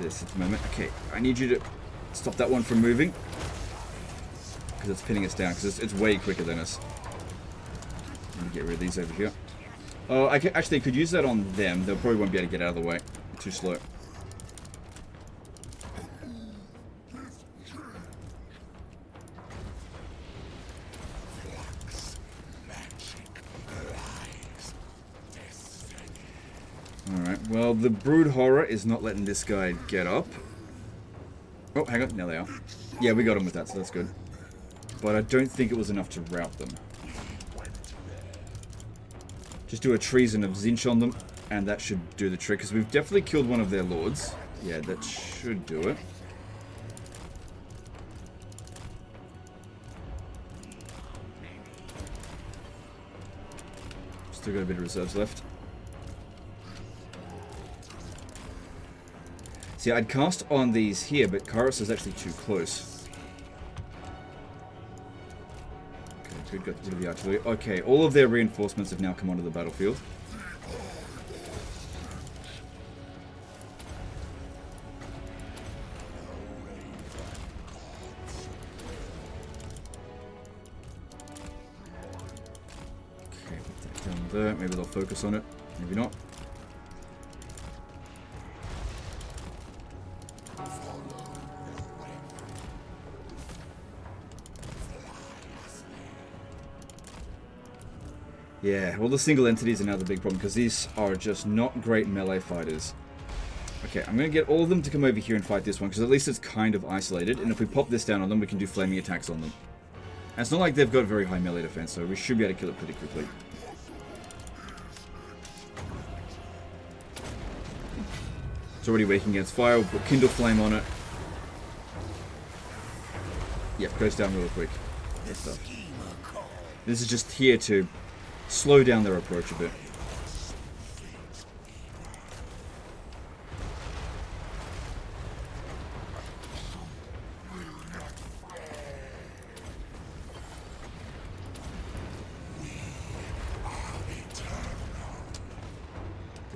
[SPEAKER 1] this at the moment. Okay, I need you to stop that one from moving, because it's pinning us down, because it's way quicker than us. Let me get rid of these over here. Oh, I actually could use that on them. They probably won't be able to get out of the way. Too slow. Alright, well, the Brood Horror is not letting this guy get up. Oh, hang on, now they are. Yeah, we got him with that, so that's good. But I don't think it was enough to rout them. Just do a treason of Tzeentch on them, and that should do the trick, because we've definitely killed one of their lords. Yeah, that should do it. Still got a bit of reserves left. See, I'd cast on these here, but Kairos is actually too close. Okay, good, got rid of the artillery. Okay, all of their reinforcements have now come onto the battlefield. Okay, put that down there. Maybe they'll focus on it. Maybe not. Yeah, well, the single entities are now the big problem, because these are just not great melee fighters. Okay, I'm going to get all of them to come over here and fight this one, because at least it's kind of isolated, and if we pop this down on them, we can do flaming attacks on them. And it's not like they've got very high melee defense, so we should be able to kill it pretty quickly. It's already weak against fire, we'll put Kindle Flame on it. Yep, goes down real quick. Good stuff. This is just here to slow down their approach a bit.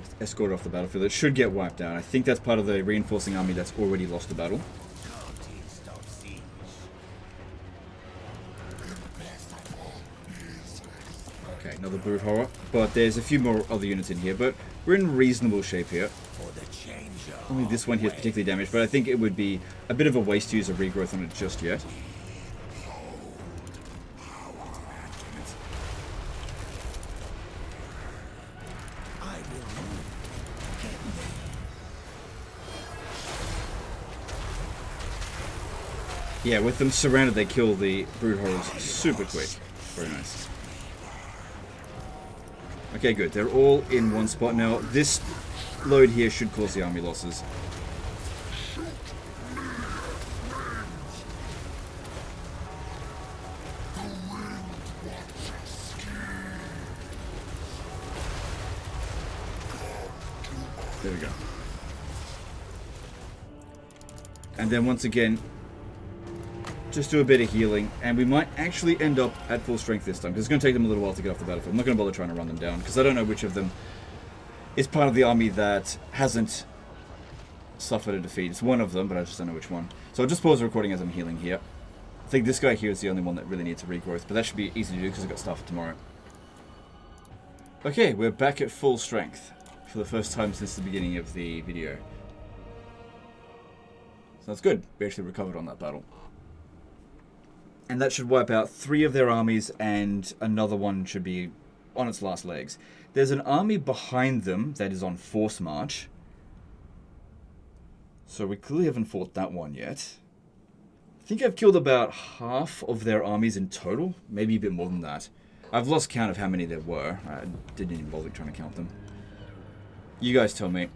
[SPEAKER 1] Just escort off the battlefield. It should get wiped out. I think that's part of the reinforcing army that's already lost the battle. Okay, another Brood Horror, but there's a few more other units in here, but we're in reasonable shape here. Only this one here is particularly damaged, but I think it would be a bit of a waste to use a regrowth on it just yet. Yeah, with them surrounded, they kill the Brood Horrors super quick. Very nice. Okay, good. They're all in one spot now. This load here should cause the army losses. There we go. And then once again, just do a bit of healing, and we might actually end up at full strength this time, because it's going to take them a little while to get off the battlefield. I'm not going to bother trying to run them down, because I don't know which of them is part of the army that hasn't suffered a defeat. It's one of them, but I just don't know which one. So I'll just pause the recording as I'm healing here. I think this guy here is the only one that really needs a regrowth, but that should be easy to do, because I've got stuff for tomorrow. Okay, we're back at full strength, for the first time since the beginning of the video. So that's good. We actually recovered on that battle. And that should wipe out 3 of their armies, and another one should be on its last legs. There's an army behind them that is on force march. So we clearly haven't fought that one yet. I think I've killed about half of their armies in total. Maybe a bit more than that. I've lost count of how many there were. I didn't even bother trying to count them. You guys tell me.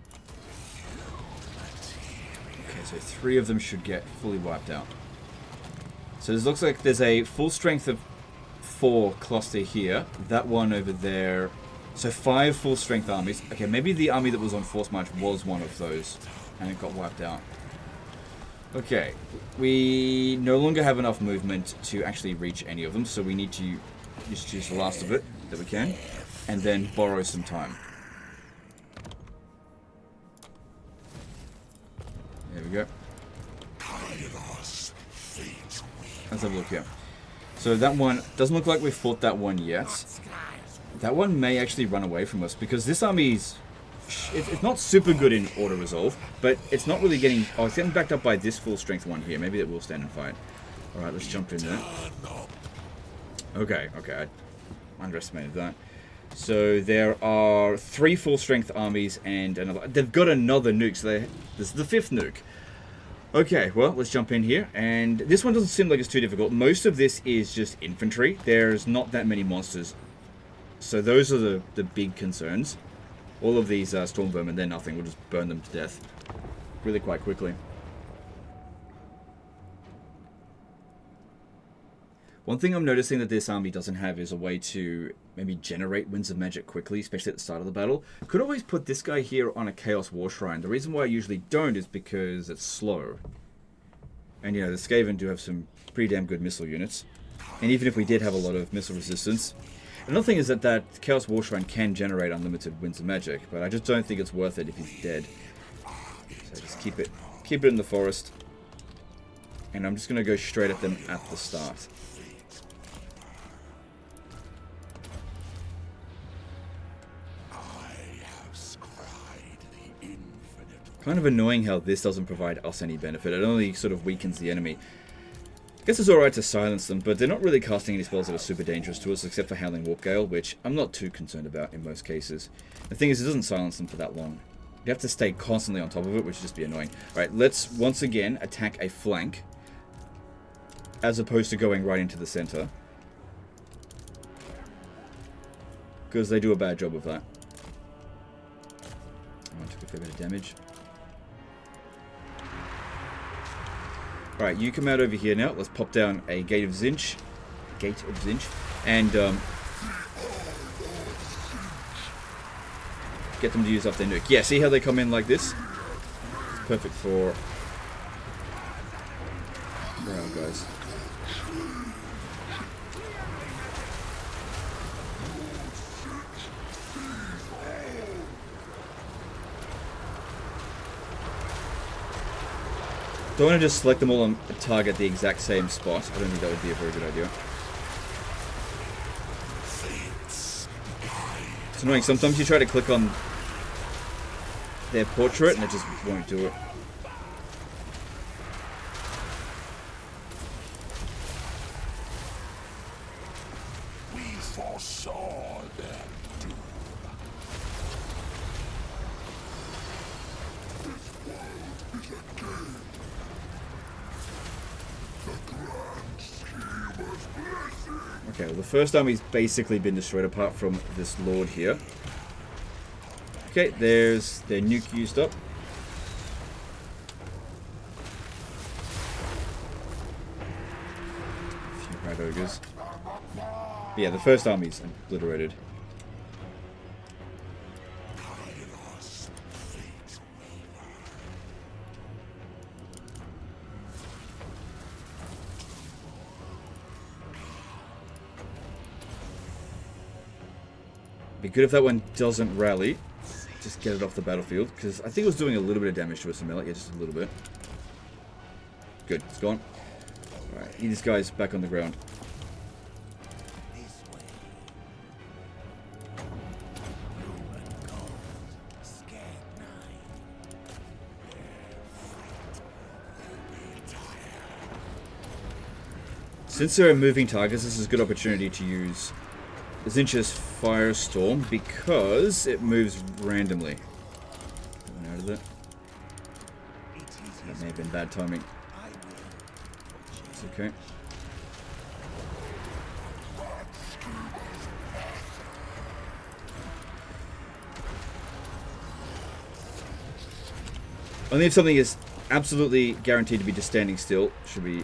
[SPEAKER 1] Okay, so 3 of them should get fully wiped out. So this looks like there's a full strength of 4 cluster here. That one over there. So 5 full strength armies. Okay, maybe the army that was on force march was one of those, and it got wiped out. Okay, we no longer have enough movement to actually reach any of them, so we need to just choose the last of it that we can, and then borrow some time. There we go. Let's have a look here. So that one doesn't look like we've fought that one yet. That one may actually run away from us, because this army's... It's not super good in auto-resolve, but it's not really getting... Oh, it's getting backed up by this full-strength one here. Maybe it will stand and fight. Alright, let's jump in there. Okay, I underestimated that. So there are 3 full-strength armies and another. They've got another nuke, so this is the 5th nuke. Okay, well, let's jump in here. And this one doesn't seem like it's too difficult. Most of this is just infantry. There's not that many monsters. So those are the big concerns. All of these storm vermin, they're nothing. We'll just burn them to death really quite quickly. One thing I'm noticing that this army doesn't have is a way to maybe generate winds of magic quickly, especially at the start of the battle. Could always put this guy here on a Chaos War Shrine. The reason why I usually don't is because it's slow. And you know, the Skaven do have some pretty damn good missile units. And even if we did have a lot of missile resistance. Another thing is that Chaos War Shrine can generate unlimited winds of magic, but I just don't think it's worth it if he's dead. So just keep it in the forest. And I'm just going to go straight at them at the start. Kind of annoying how this doesn't provide us any benefit. It only sort of weakens the enemy. I guess it's alright to silence them, but they're not really casting any spells that are super dangerous to us, except for Howling Warp Gale, which I'm not too concerned about in most cases. The thing is, it doesn't silence them for that long. You have to stay constantly on top of it, which would just be annoying. Alright, let's once again attack a flank, as opposed to going right into the center. Because they do a bad job of that. Oh, I took a fair bit of damage. Alright, you come out over here now. Let's pop down a Gate of Tzeentch. And get them to use up their nuke. Yeah, see how they come in like this? It's perfect for our guys. Don't want to just select them all on a target the exact same spot. I don't think that would be a very good idea. It's annoying. Sometimes you try to click on their portrait and it just won't do it.
[SPEAKER 2] We foresaw them doom.
[SPEAKER 1] Okay, well the first army's basically been destroyed apart from this lord here. Okay, there's their nuke used up. A few rat ogres. But yeah, the first army's obliterated. Be good if that one doesn't rally. Just get it off the battlefield, because I think it was doing a little bit of damage to us, Samela. Yeah, just a little bit. Good, it's gone. Alright, these guys back on the ground. Since there are moving targets, this is a good opportunity to use Tzeentch's Firestorm because it moves randomly. Get out of that. That may have been bad timing. It's okay. Only if something is absolutely guaranteed to be just standing still should we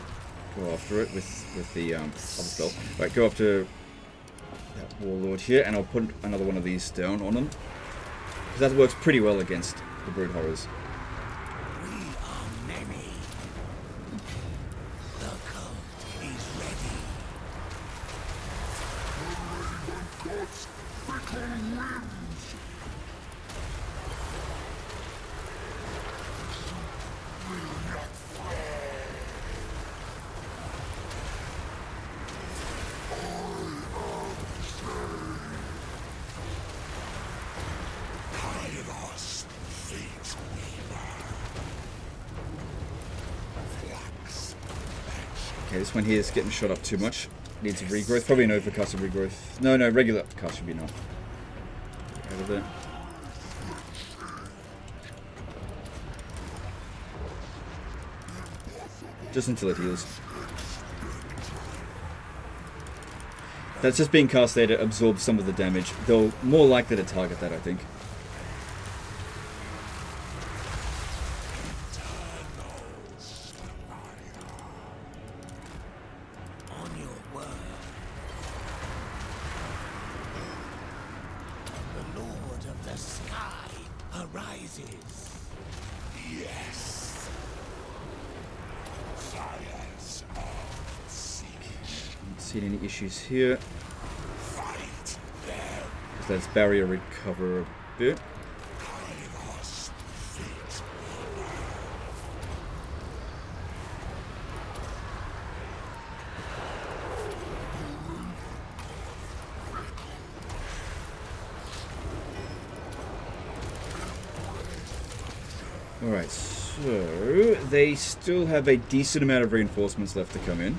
[SPEAKER 1] go after it with the other spell. Right, go after that warlord here, and I'll put another one of these down on him. Because that works pretty well against the brood horrors.
[SPEAKER 2] We are many. The cult is ready. The raven gods fickle winds. Will not fall.
[SPEAKER 1] Okay, this one here is getting shot up too much. Needs a regrowth. Probably an overcast of regrowth. No, regular cast should be enough. out of there. Just until it heals. That's just being cast there to absorb some of the damage. They're more likely to target that, I think.
[SPEAKER 2] On your word. The Lord of the Sky arises. Yes. Science of Tzeentch.
[SPEAKER 1] Don't see any issues here.
[SPEAKER 2] Fight them.
[SPEAKER 1] Let's barrier recover a bit.
[SPEAKER 2] Chaos fate.
[SPEAKER 1] Alright, so they still have a decent amount of reinforcements left to come in.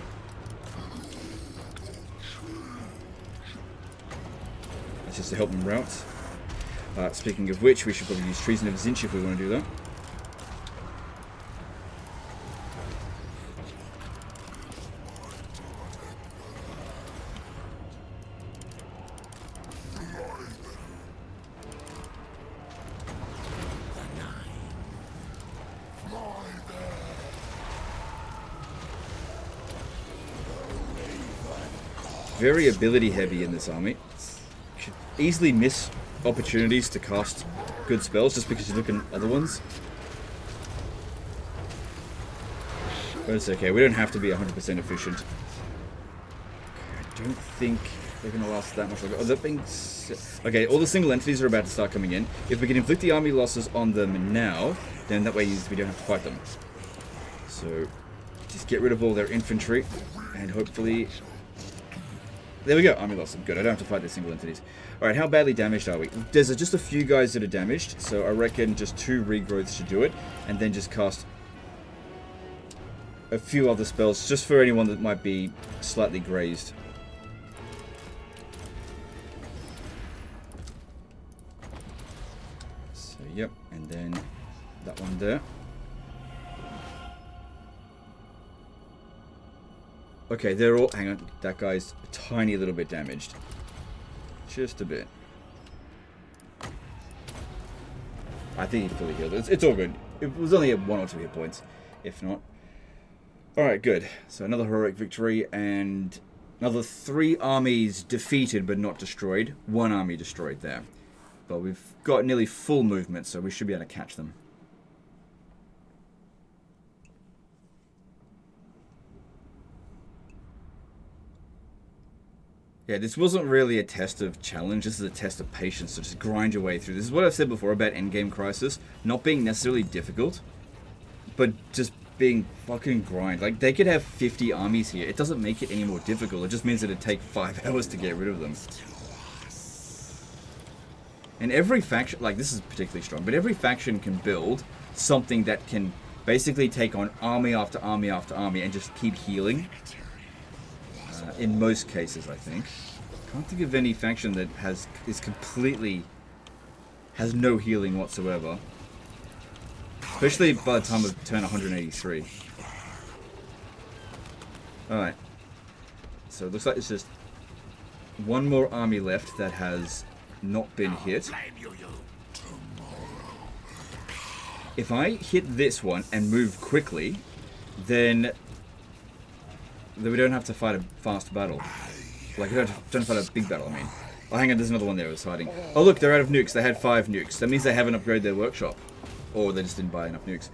[SPEAKER 1] That's just to help them route. Speaking of which, we should probably use Treason of Tzeentch if we want to do that. Very ability heavy in this army. Could easily miss opportunities to cast good spells just because you look at other ones. But it's okay, we don't have to be 100% efficient. I don't think they're going to last that much longer. Oh, that being okay, all the single entities are about to start coming in. If we can inflict the army losses on them now, then that way we don't have to fight them. So, just get rid of all their infantry, and hopefully... There we go, army loss. Good, I don't have to fight the single entities. Alright, how badly damaged are we? There's just a few guys that are damaged, so I reckon just 2 regrowths should do it, and then just cast a few other spells, just for anyone that might be slightly grazed. So, yep, and then that one there. Okay, they're all... Hang on, that guy's a tiny little bit damaged. Just a bit. I think he fully healed. It's all good. It was only 1 or 2 hit points, if not. Alright, good. So another heroic victory, and another 3 armies defeated but not destroyed. 1 army destroyed there. But we've got nearly full movement, so we should be able to catch them. Yeah, this wasn't really a test of challenge, this is a test of patience, so just grind your way through. This is what I've said before about endgame crisis, not being necessarily difficult, but just being fucking grind. Like, they could have 50 armies here, it doesn't make it any more difficult, it just means that it'd take 5 hours to get rid of them. And every faction, like this is particularly strong, but every faction can build something that can basically take on army after army after army and just keep healing. In most cases, I think. Can't think of any faction that has no healing whatsoever. Especially by the time of turn 183. Alright. So it looks like it's just 1 more army left that has not been hit. If I hit this one and move quickly, then we don't have to fight a fast battle. Like, we don't have to fight a big battle, I mean. Oh, hang on, there's another one there I was hiding. Oh, look, they're out of nukes. They had 5 nukes. That means they haven't upgraded their workshop. Or they just didn't buy enough nukes.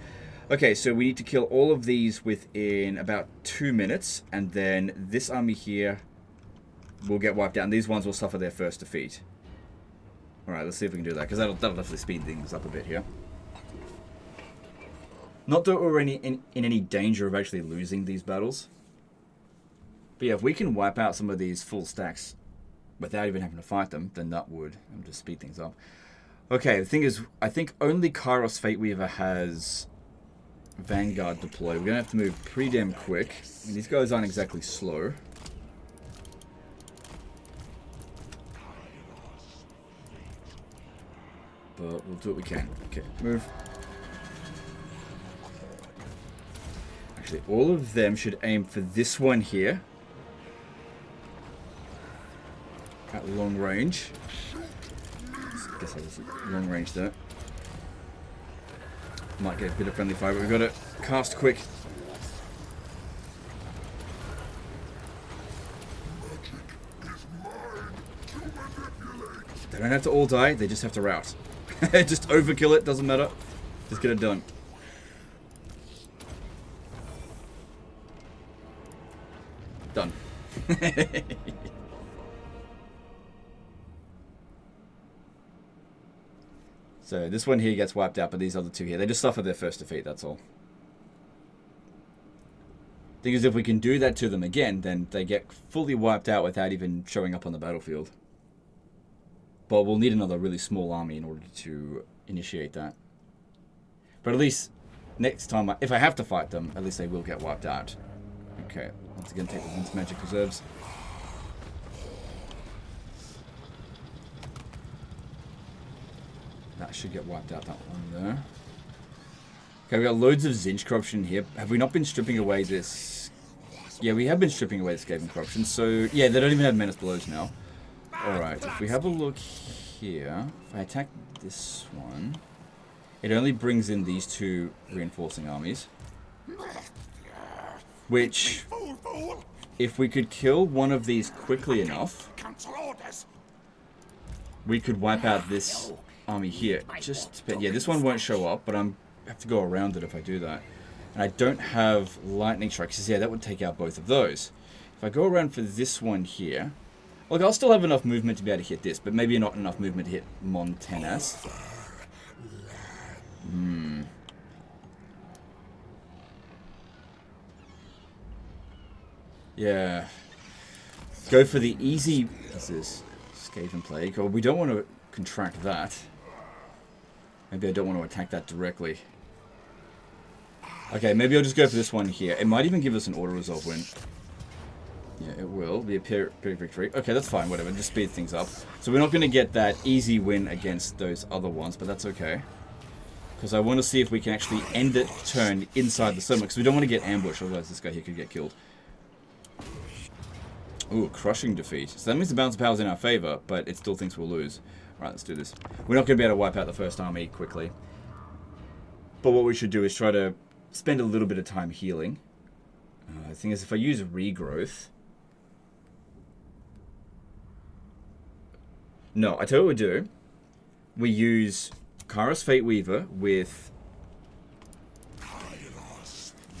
[SPEAKER 1] Okay, so we need to kill all of these within about 2 minutes. And then this army here will get wiped out. And these ones will suffer their first defeat. Alright, let's see if we can do that. Because that'll definitely speed things up a bit here. Not that we're in any danger of actually losing these battles. But yeah, if we can wipe out some of these full stacks without even having to fight them, then that would just speed things up. Okay, the thing is, I think only Kairos Fate Weaver has Vanguard deployed. We're going to have to move pretty damn quick. I mean, these guys aren't exactly slow. but we'll do what we can. Okay, move. Actually, all of them should aim for this one here. At long range. I guess I was long range there. Might get a bit of friendly fire, but we've got to cast quick. They don't have to all die, they just have to rout. Just overkill it, doesn't matter. Just get it done. Done. So this one here gets wiped out, but these other two here, they just suffer their first defeat, that's all. Thing is, if we can do that to them again, then they get fully wiped out without even showing up on the battlefield. But we'll need another really small army in order to initiate that. But at least next time, if I have to fight them, at least they will get wiped out. Okay, once again, take the Vince Magic Reserves. That should get wiped out, that one there. Okay, we got loads of Tzeentch corruption here. Have we not been stripping away this? Yeah, we have been stripping away this Skaven corruption. So, yeah, they don't even have Menace Blows now. Alright, if we have a look here, if I attack this one, it only brings in these two reinforcing armies. Which, if we could kill one of these quickly enough, we could wipe out this army here. Just, yeah, this one won't show up, but I have to go around it if I do that. And I don't have lightning strikes. Yeah, that would take out both of those. If I go around for this one here, look, I'll still have enough movement to be able to hit this, but maybe not enough movement to hit Montanas. Yeah. Go for the easy... What's this? Skaven Plague. Oh, we don't want to contract that. Maybe I don't want to attack that directly. Okay, maybe I'll just go for this one here. It might even give us an auto-resolve win. Yeah, it will be a period victory. Okay, that's fine, whatever. Just speed things up. So we're not going to get that easy win against those other ones, but that's okay. Because I want to see if we can actually end it turn inside the settlement, because we don't want to get ambushed, otherwise this guy here could get killed. Ooh, crushing defeat. So that means the balance of power is in our favor, but it still thinks we'll lose. Alright, let's do this. We're not going to be able to wipe out the first army quickly. But what we should do is try to spend a little bit of time healing. The thing is, if I use regrowth... No, I tell you what we do. We use Kara's Fate Weaver with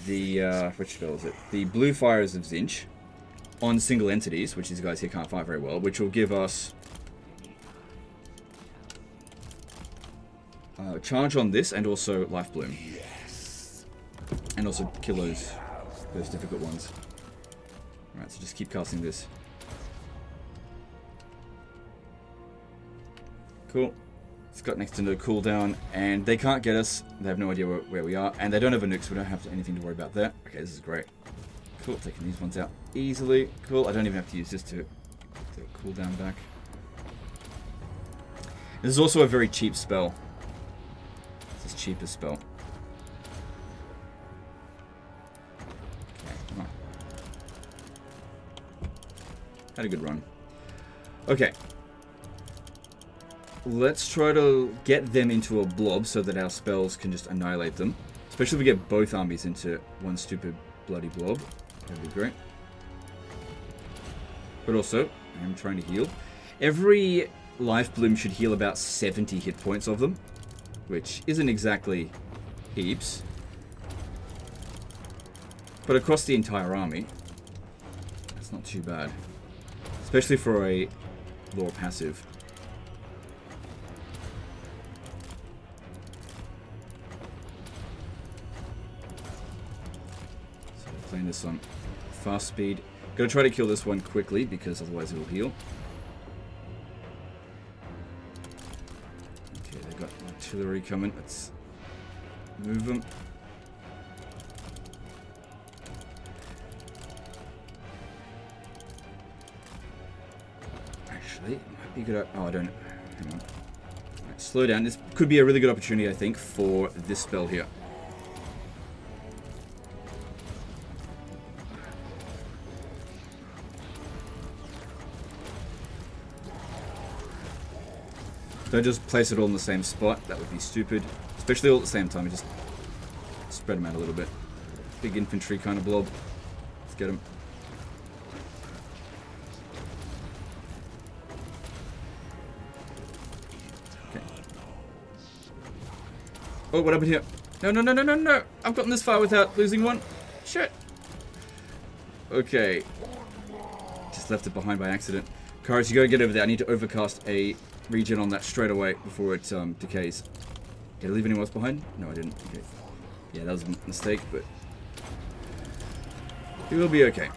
[SPEAKER 1] the, which spell is it? The Blue Fires of Tzeentch on single entities, which these guys here can't fight very well, which will give us charge on this and also Life Bloom. And also kill those difficult ones. Alright, so just keep casting this. Cool. It's got next to no cooldown, and they can't get us. They have no idea where we are, and they don't have a nuke, so we don't have anything to worry about there. Okay, this is great. Cool, taking these ones out easily. Cool, I don't even have to use this to cool down back. This is also a very cheap spell. It's the cheapest spell. Okay, come on. Had a good run. Okay. Let's try to get them into a blob so that our spells can just annihilate them. Especially if we get both armies into one stupid bloody blob. That'd be great. But also, I'm trying to heal. Every Life Bloom should heal about 70 hit points of them. Which isn't exactly heaps. But across the entire army, that's not too bad. Especially for a lore passive. Playing this on fast speed. Gotta try to kill this one quickly because otherwise it will heal. Okay, they've got artillery coming. Let's move them. Actually, it might be good. Oh, I don't. Hang on. Let's slow down. This could be a really good opportunity, I think, for this spell here. Don't just place it all in the same spot. That would be stupid. Especially all at the same time. You just spread them out a little bit. Big infantry kind of blob. Let's get him. Okay. Oh, what happened here? No, no, no, no, no, no! I've gotten this far without losing one. Shit. Okay. Just left it behind by accident. Kairos, you gotta get over there. I need to overcast a regen on that straight away before it decays. Did I leave anyone else behind? No, I didn't. Okay. Yeah, that was a mistake, but it will be okay.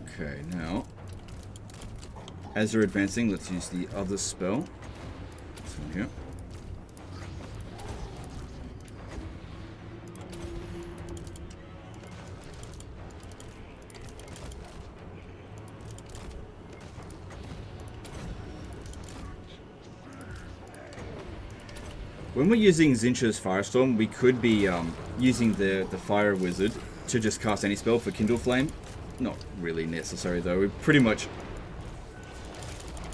[SPEAKER 1] Okay, now as they're advancing, let's use the other spell. This one here. When we're using Tzeentch's Firestorm, we could be using the Fire Wizard to just cast any spell for Kindle Flame. Not really necessary though. We pretty much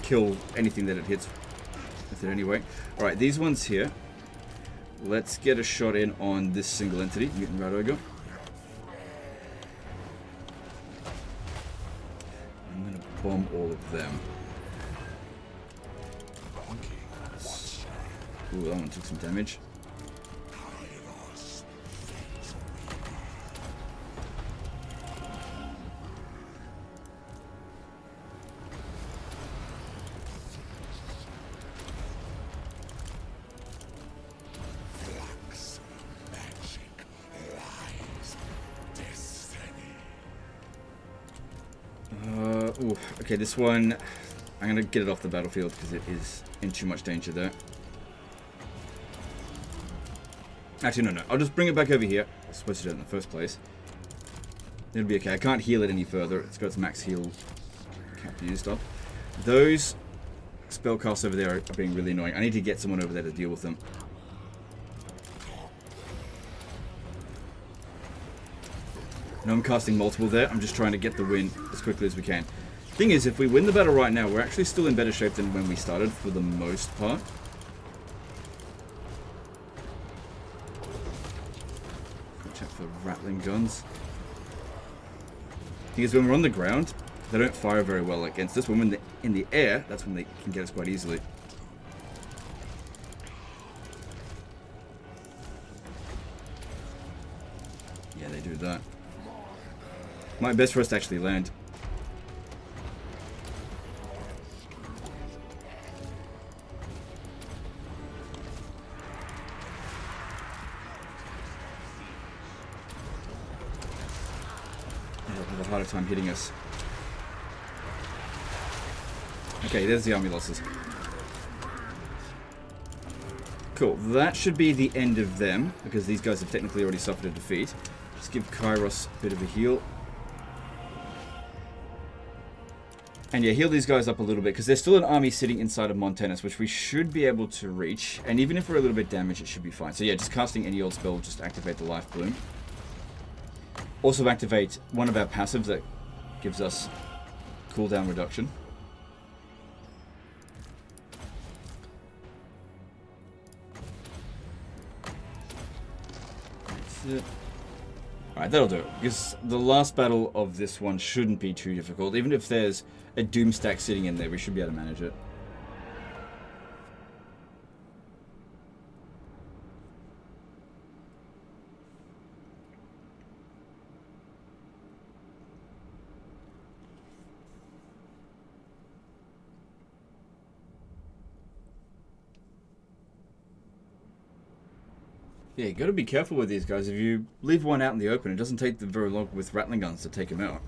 [SPEAKER 1] kill anything that it hits with it anyway. Alright, these ones here. Let's get a shot in on this single entity, Mutant Rat Ogre. I'm going to bomb all of them. Ooh, that one took some damage. Ooh, okay, this one, I'm going to get it off the battlefield because it is in too much danger there. Actually, no. I'll just bring it back over here. I was supposed to do it in the first place. It'll be okay. I can't heal it any further. It's got its max heal cap used up. Those spellcasts over there are being really annoying. I need to get someone over there to deal with them. No, I'm casting multiple there. I'm just trying to get the win as quickly as we can. Thing is, if we win the battle right now, we're actually still in better shape than when we started for the most part. Check for rattling guns. Thing is, when we're on the ground, they don't fire very well against us. When we're in the air, that's when they can get us quite easily. Yeah, they do that. Might be best for us to actually land. They'll have a harder time hitting us. Okay, there's the army losses. Cool, that should be the end of them, because these guys have technically already suffered a defeat. Just give Kairos a bit of a heal. And yeah, heal these guys up a little bit, because there's still an army sitting inside of Montanus, which we should be able to reach. And even if we're a little bit damaged, it should be fine. So yeah, just casting any old spell will just activate the Life Bloom. Also activate one of our passives that gives us cooldown reduction. That's it. Alright, that'll do it. Because the last battle of this one shouldn't be too difficult. Even if there's a doom stack sitting in there, we should be able to manage it. Yeah, you gotta be careful with these guys. If you leave one out in the open, it doesn't take them very long with rattling guns to take him out.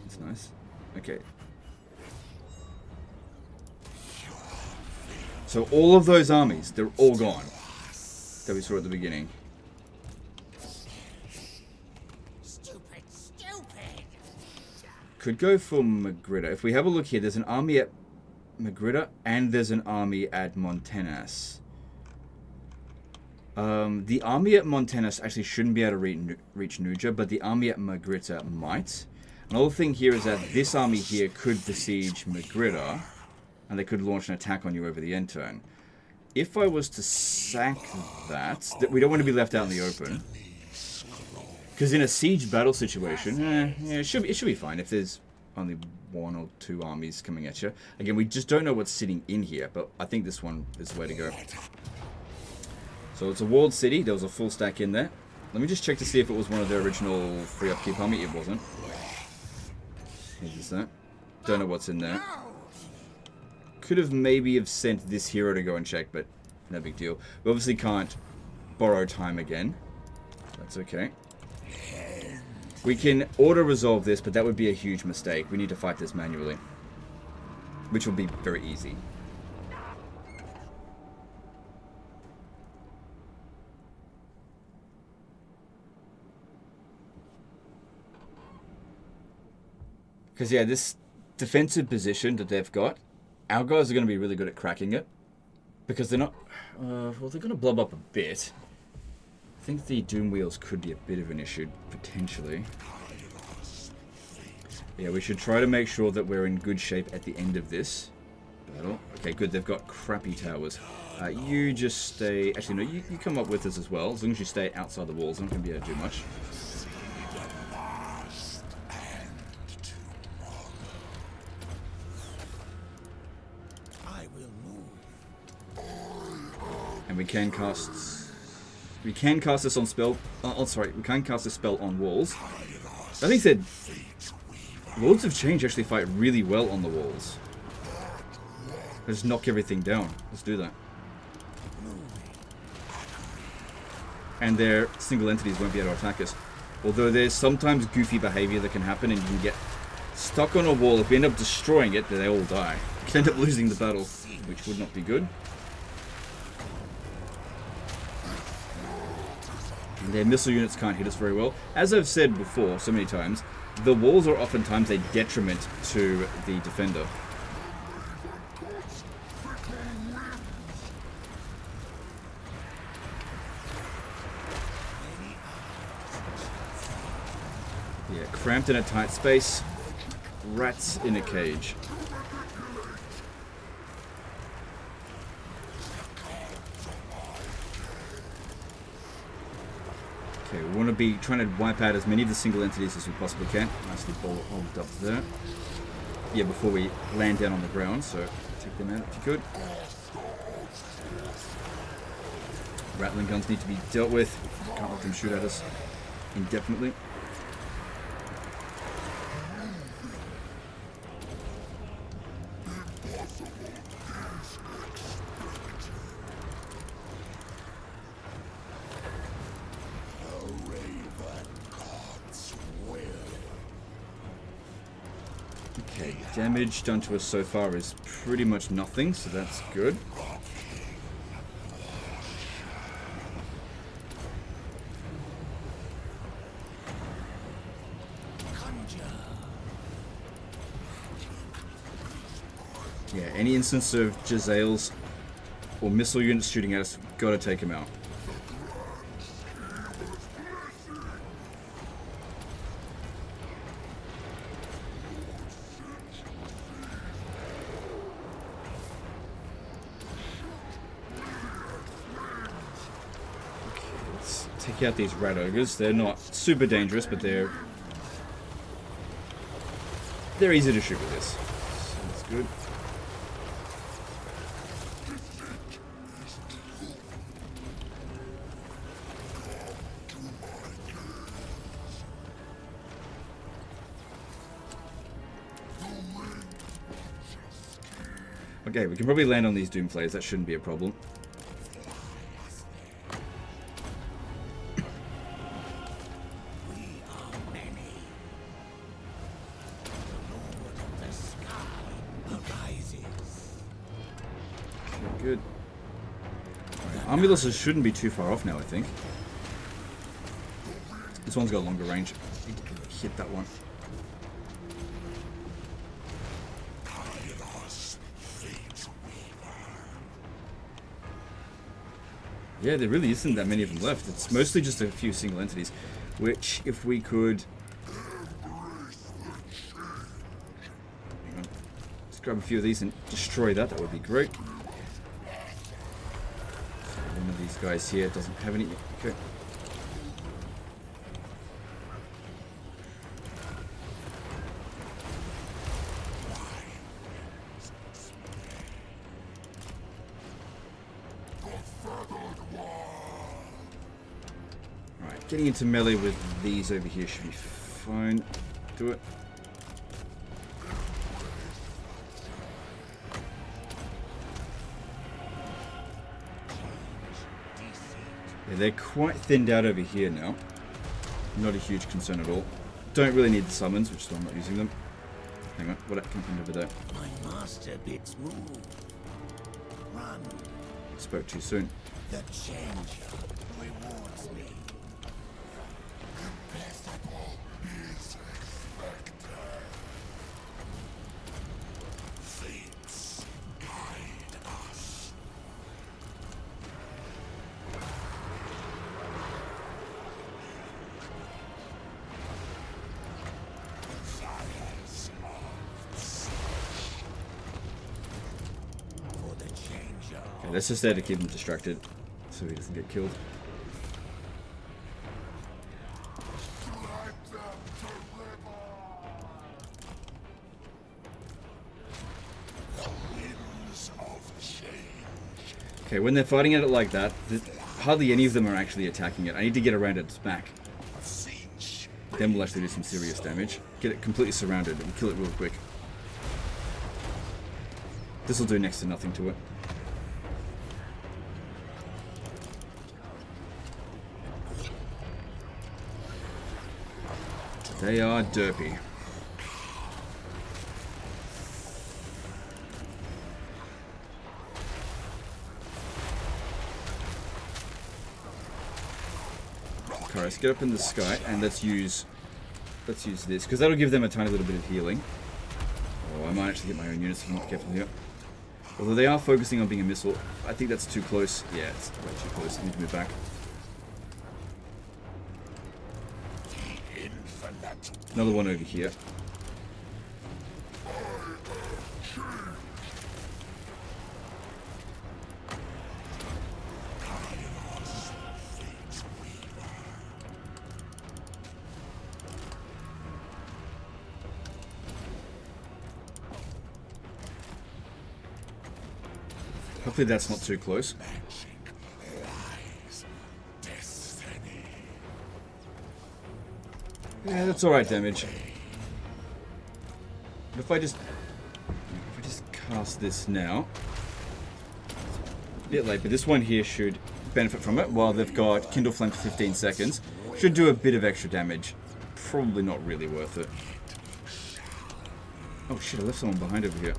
[SPEAKER 1] That's nice. Okay. So all of those armies, they're all gone. That we saw at the beginning.
[SPEAKER 2] Stupid, stupid.
[SPEAKER 1] Could go for Magritta. If we have a look here, there's an army at Magritta and there's an army at Montanas. The army at Montanas actually shouldn't be able to reach Nuja, but the army at Magritta might. Another thing here is that this army here could besiege Magritta, and they could launch an attack on you over the end turn. If I was to sack that, we don't want to be left out in the open. Because in a siege battle situation, yeah, it should be fine if there's only 1 or 2 armies coming at you. Again, we just don't know what's sitting in here, but I think this one is the way to go. So it's a walled city. There was a full stack in there. Let me just check to see if it was one of their original free upkeep army. It wasn't. Here's that. Don't know what's in there. Could have maybe have sent this hero to go and check, but no big deal. We obviously can't borrow time again. That's okay. We can auto-resolve this, but that would be a huge mistake. We need to fight this manually, which will be very easy. Because, yeah, this defensive position that they've got, our guys are going to be really good at cracking it. Because they're not... well, they're going to blob up a bit. I think the Doom Wheels could be a bit of an issue, potentially. Yeah, we should try to make sure that we're in good shape at the end of this battle. Okay, good. They've got crappy towers. You just stay... Actually, no, you come up with us as well. As long as you stay outside the walls, I'm not going to be able to do much. And we can cast... We can cast this on spell... Oh, sorry. We can cast this spell on walls. That being said, Lords of Change actually fight really well on the walls. Let's knock everything down. Let's do that. And their single entities won't be able to attack us. Although there's sometimes goofy behavior that can happen and you can get stuck on a wall. If we end up destroying it, then they all die. You can end up losing the battle, which would not be good. And their missile units can't hit us very well. As I've said before so many times, the walls are oftentimes a detriment to the defender. Yeah, cramped in a tight space. Rats in a cage. Okay, we want to be trying to wipe out as many of the single entities as we possibly can. Nicely hold up there. Yeah, before we land down on the ground, so take them out if you could. Rattling guns need to be dealt with. Can't let them shoot at us indefinitely. Okay, damage done to us so far is pretty much nothing, so that's good. Yeah, any instance of Jezzails or missile units shooting at us, gotta take them out. Take out these rat ogres. They're not super dangerous, but they're easy to shoot with this. So that's good. Okay, we can probably land on these Doomflayers. That shouldn't be a problem. Good. Army losses shouldn't be too far off now, I think. This one's got a longer range. Hit that one. Yeah, there really isn't that many of them left. It's mostly just a few single entities, which if we could... Hang on. Let's grab a few of these and destroy that. That would be great. So one of these guys here doesn't have any... Okay. Getting into melee with these over here should be fine. Do it. Yeah, they're quite thinned out over here now. Not a huge concern at all. Don't really need the summons, which is why I'm not using them. Hang on, what happened over there?
[SPEAKER 2] My master bids move. Run.
[SPEAKER 1] Spoke too soon.
[SPEAKER 2] The changer rewards me. Impossible is expected. Fates guide us. Silence of such. For the changer.
[SPEAKER 1] Okay, let's just there to keep him distracted so he doesn't get killed. Okay, when they're fighting at it like that, hardly any of them are actually attacking it. I need to get around its back. Then we'll actually do some serious damage. Get it completely surrounded and kill it real quick. This will do next to nothing to it. They are derpy. Okay, let's get up in the sky and let's use this because that'll give them a tiny little bit of healing. Oh, I might actually get my own units if I'm not careful here. Although they are focusing on being a missile, I think that's too close. Yeah, it's way too close. I need to move back. Another one over here. Hopefully that's not too close. Yeah, that's alright damage. But if I just cast this now, a bit late, but this one here should benefit from it while they've got Kindle Flame for 15 seconds. Should do a bit of extra damage. Probably not really worth it. Oh shit, I left someone behind over here.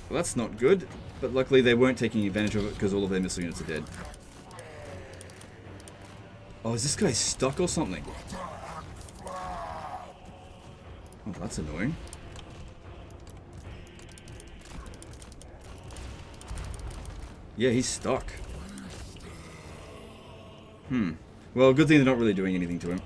[SPEAKER 1] Well, that's not good, but luckily they weren't taking advantage of it because all of their missile units are dead. Oh, is this guy stuck or something? Oh, that's annoying. Yeah, he's stuck. Well, good thing they're not really doing anything to him.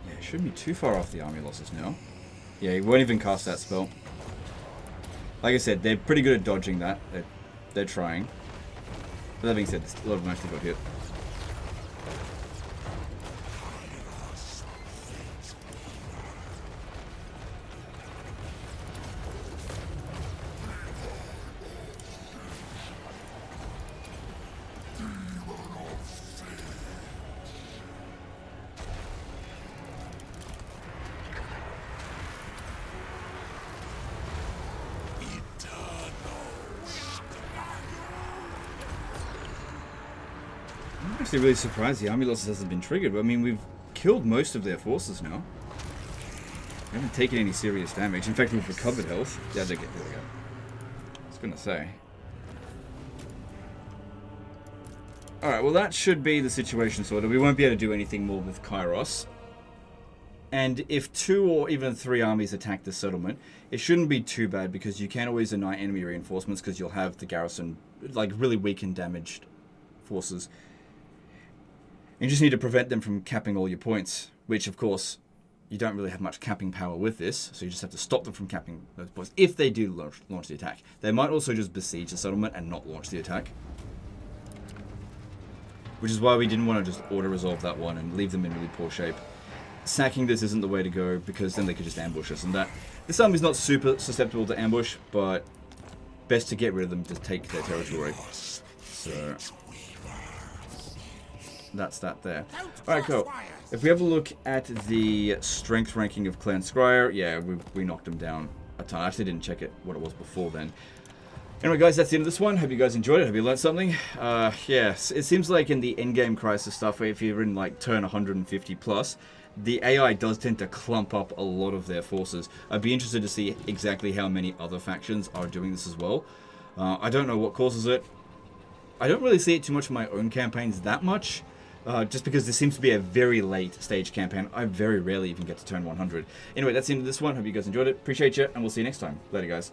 [SPEAKER 1] Yeah, it shouldn't be too far off the army losses now. Yeah, he won't even cast that spell. Like I said, they're pretty good at dodging that. They're trying. But that being said, a lot of them actually got hit. I'm actually really surprised the army losses hasn't been triggered. I mean, we've killed most of their forces now. We haven't taken any serious damage. In fact, we've recovered health. Yeah, there we go. I was gonna say. Alright, well that should be the situation sorted. We won't be able to do anything more with Kairos. And if 2 or even 3 armies attack the settlement, it shouldn't be too bad because you can always deny enemy reinforcements because you'll have the garrison, like, really weak and damaged forces. And you just need to prevent them from capping all your points, which, of course, you don't really have much capping power with this, so you just have to stop them from capping those points if they do launch the attack. They might also just besiege the settlement and not launch the attack. Which is why we didn't want to just auto-resolve that one and leave them in really poor shape. Sacking this isn't the way to go because then they could just ambush us, and this army's not super susceptible to ambush, but best to get rid of them to take their territory. So that's that there. Alright, cool. If we have a look at the strength ranking of Clan Scryer, yeah, we knocked them down a ton. I actually didn't check what it was before then. Anyway, guys, that's the end of this one. Hope you guys enjoyed it. Hope you learned something. Yes, it seems like in the endgame crisis stuff, if you're in like turn 150 plus, the AI does tend to clump up a lot of their forces. I'd be interested to see exactly how many other factions are doing this as well. I don't know what causes it. I don't really see it too much in my own campaigns that much, just because this seems to be a very late stage campaign. I very rarely even get to turn 100. Anyway, that's the end of this one. Hope you guys enjoyed it. Appreciate you, and we'll see you next time. Later, guys.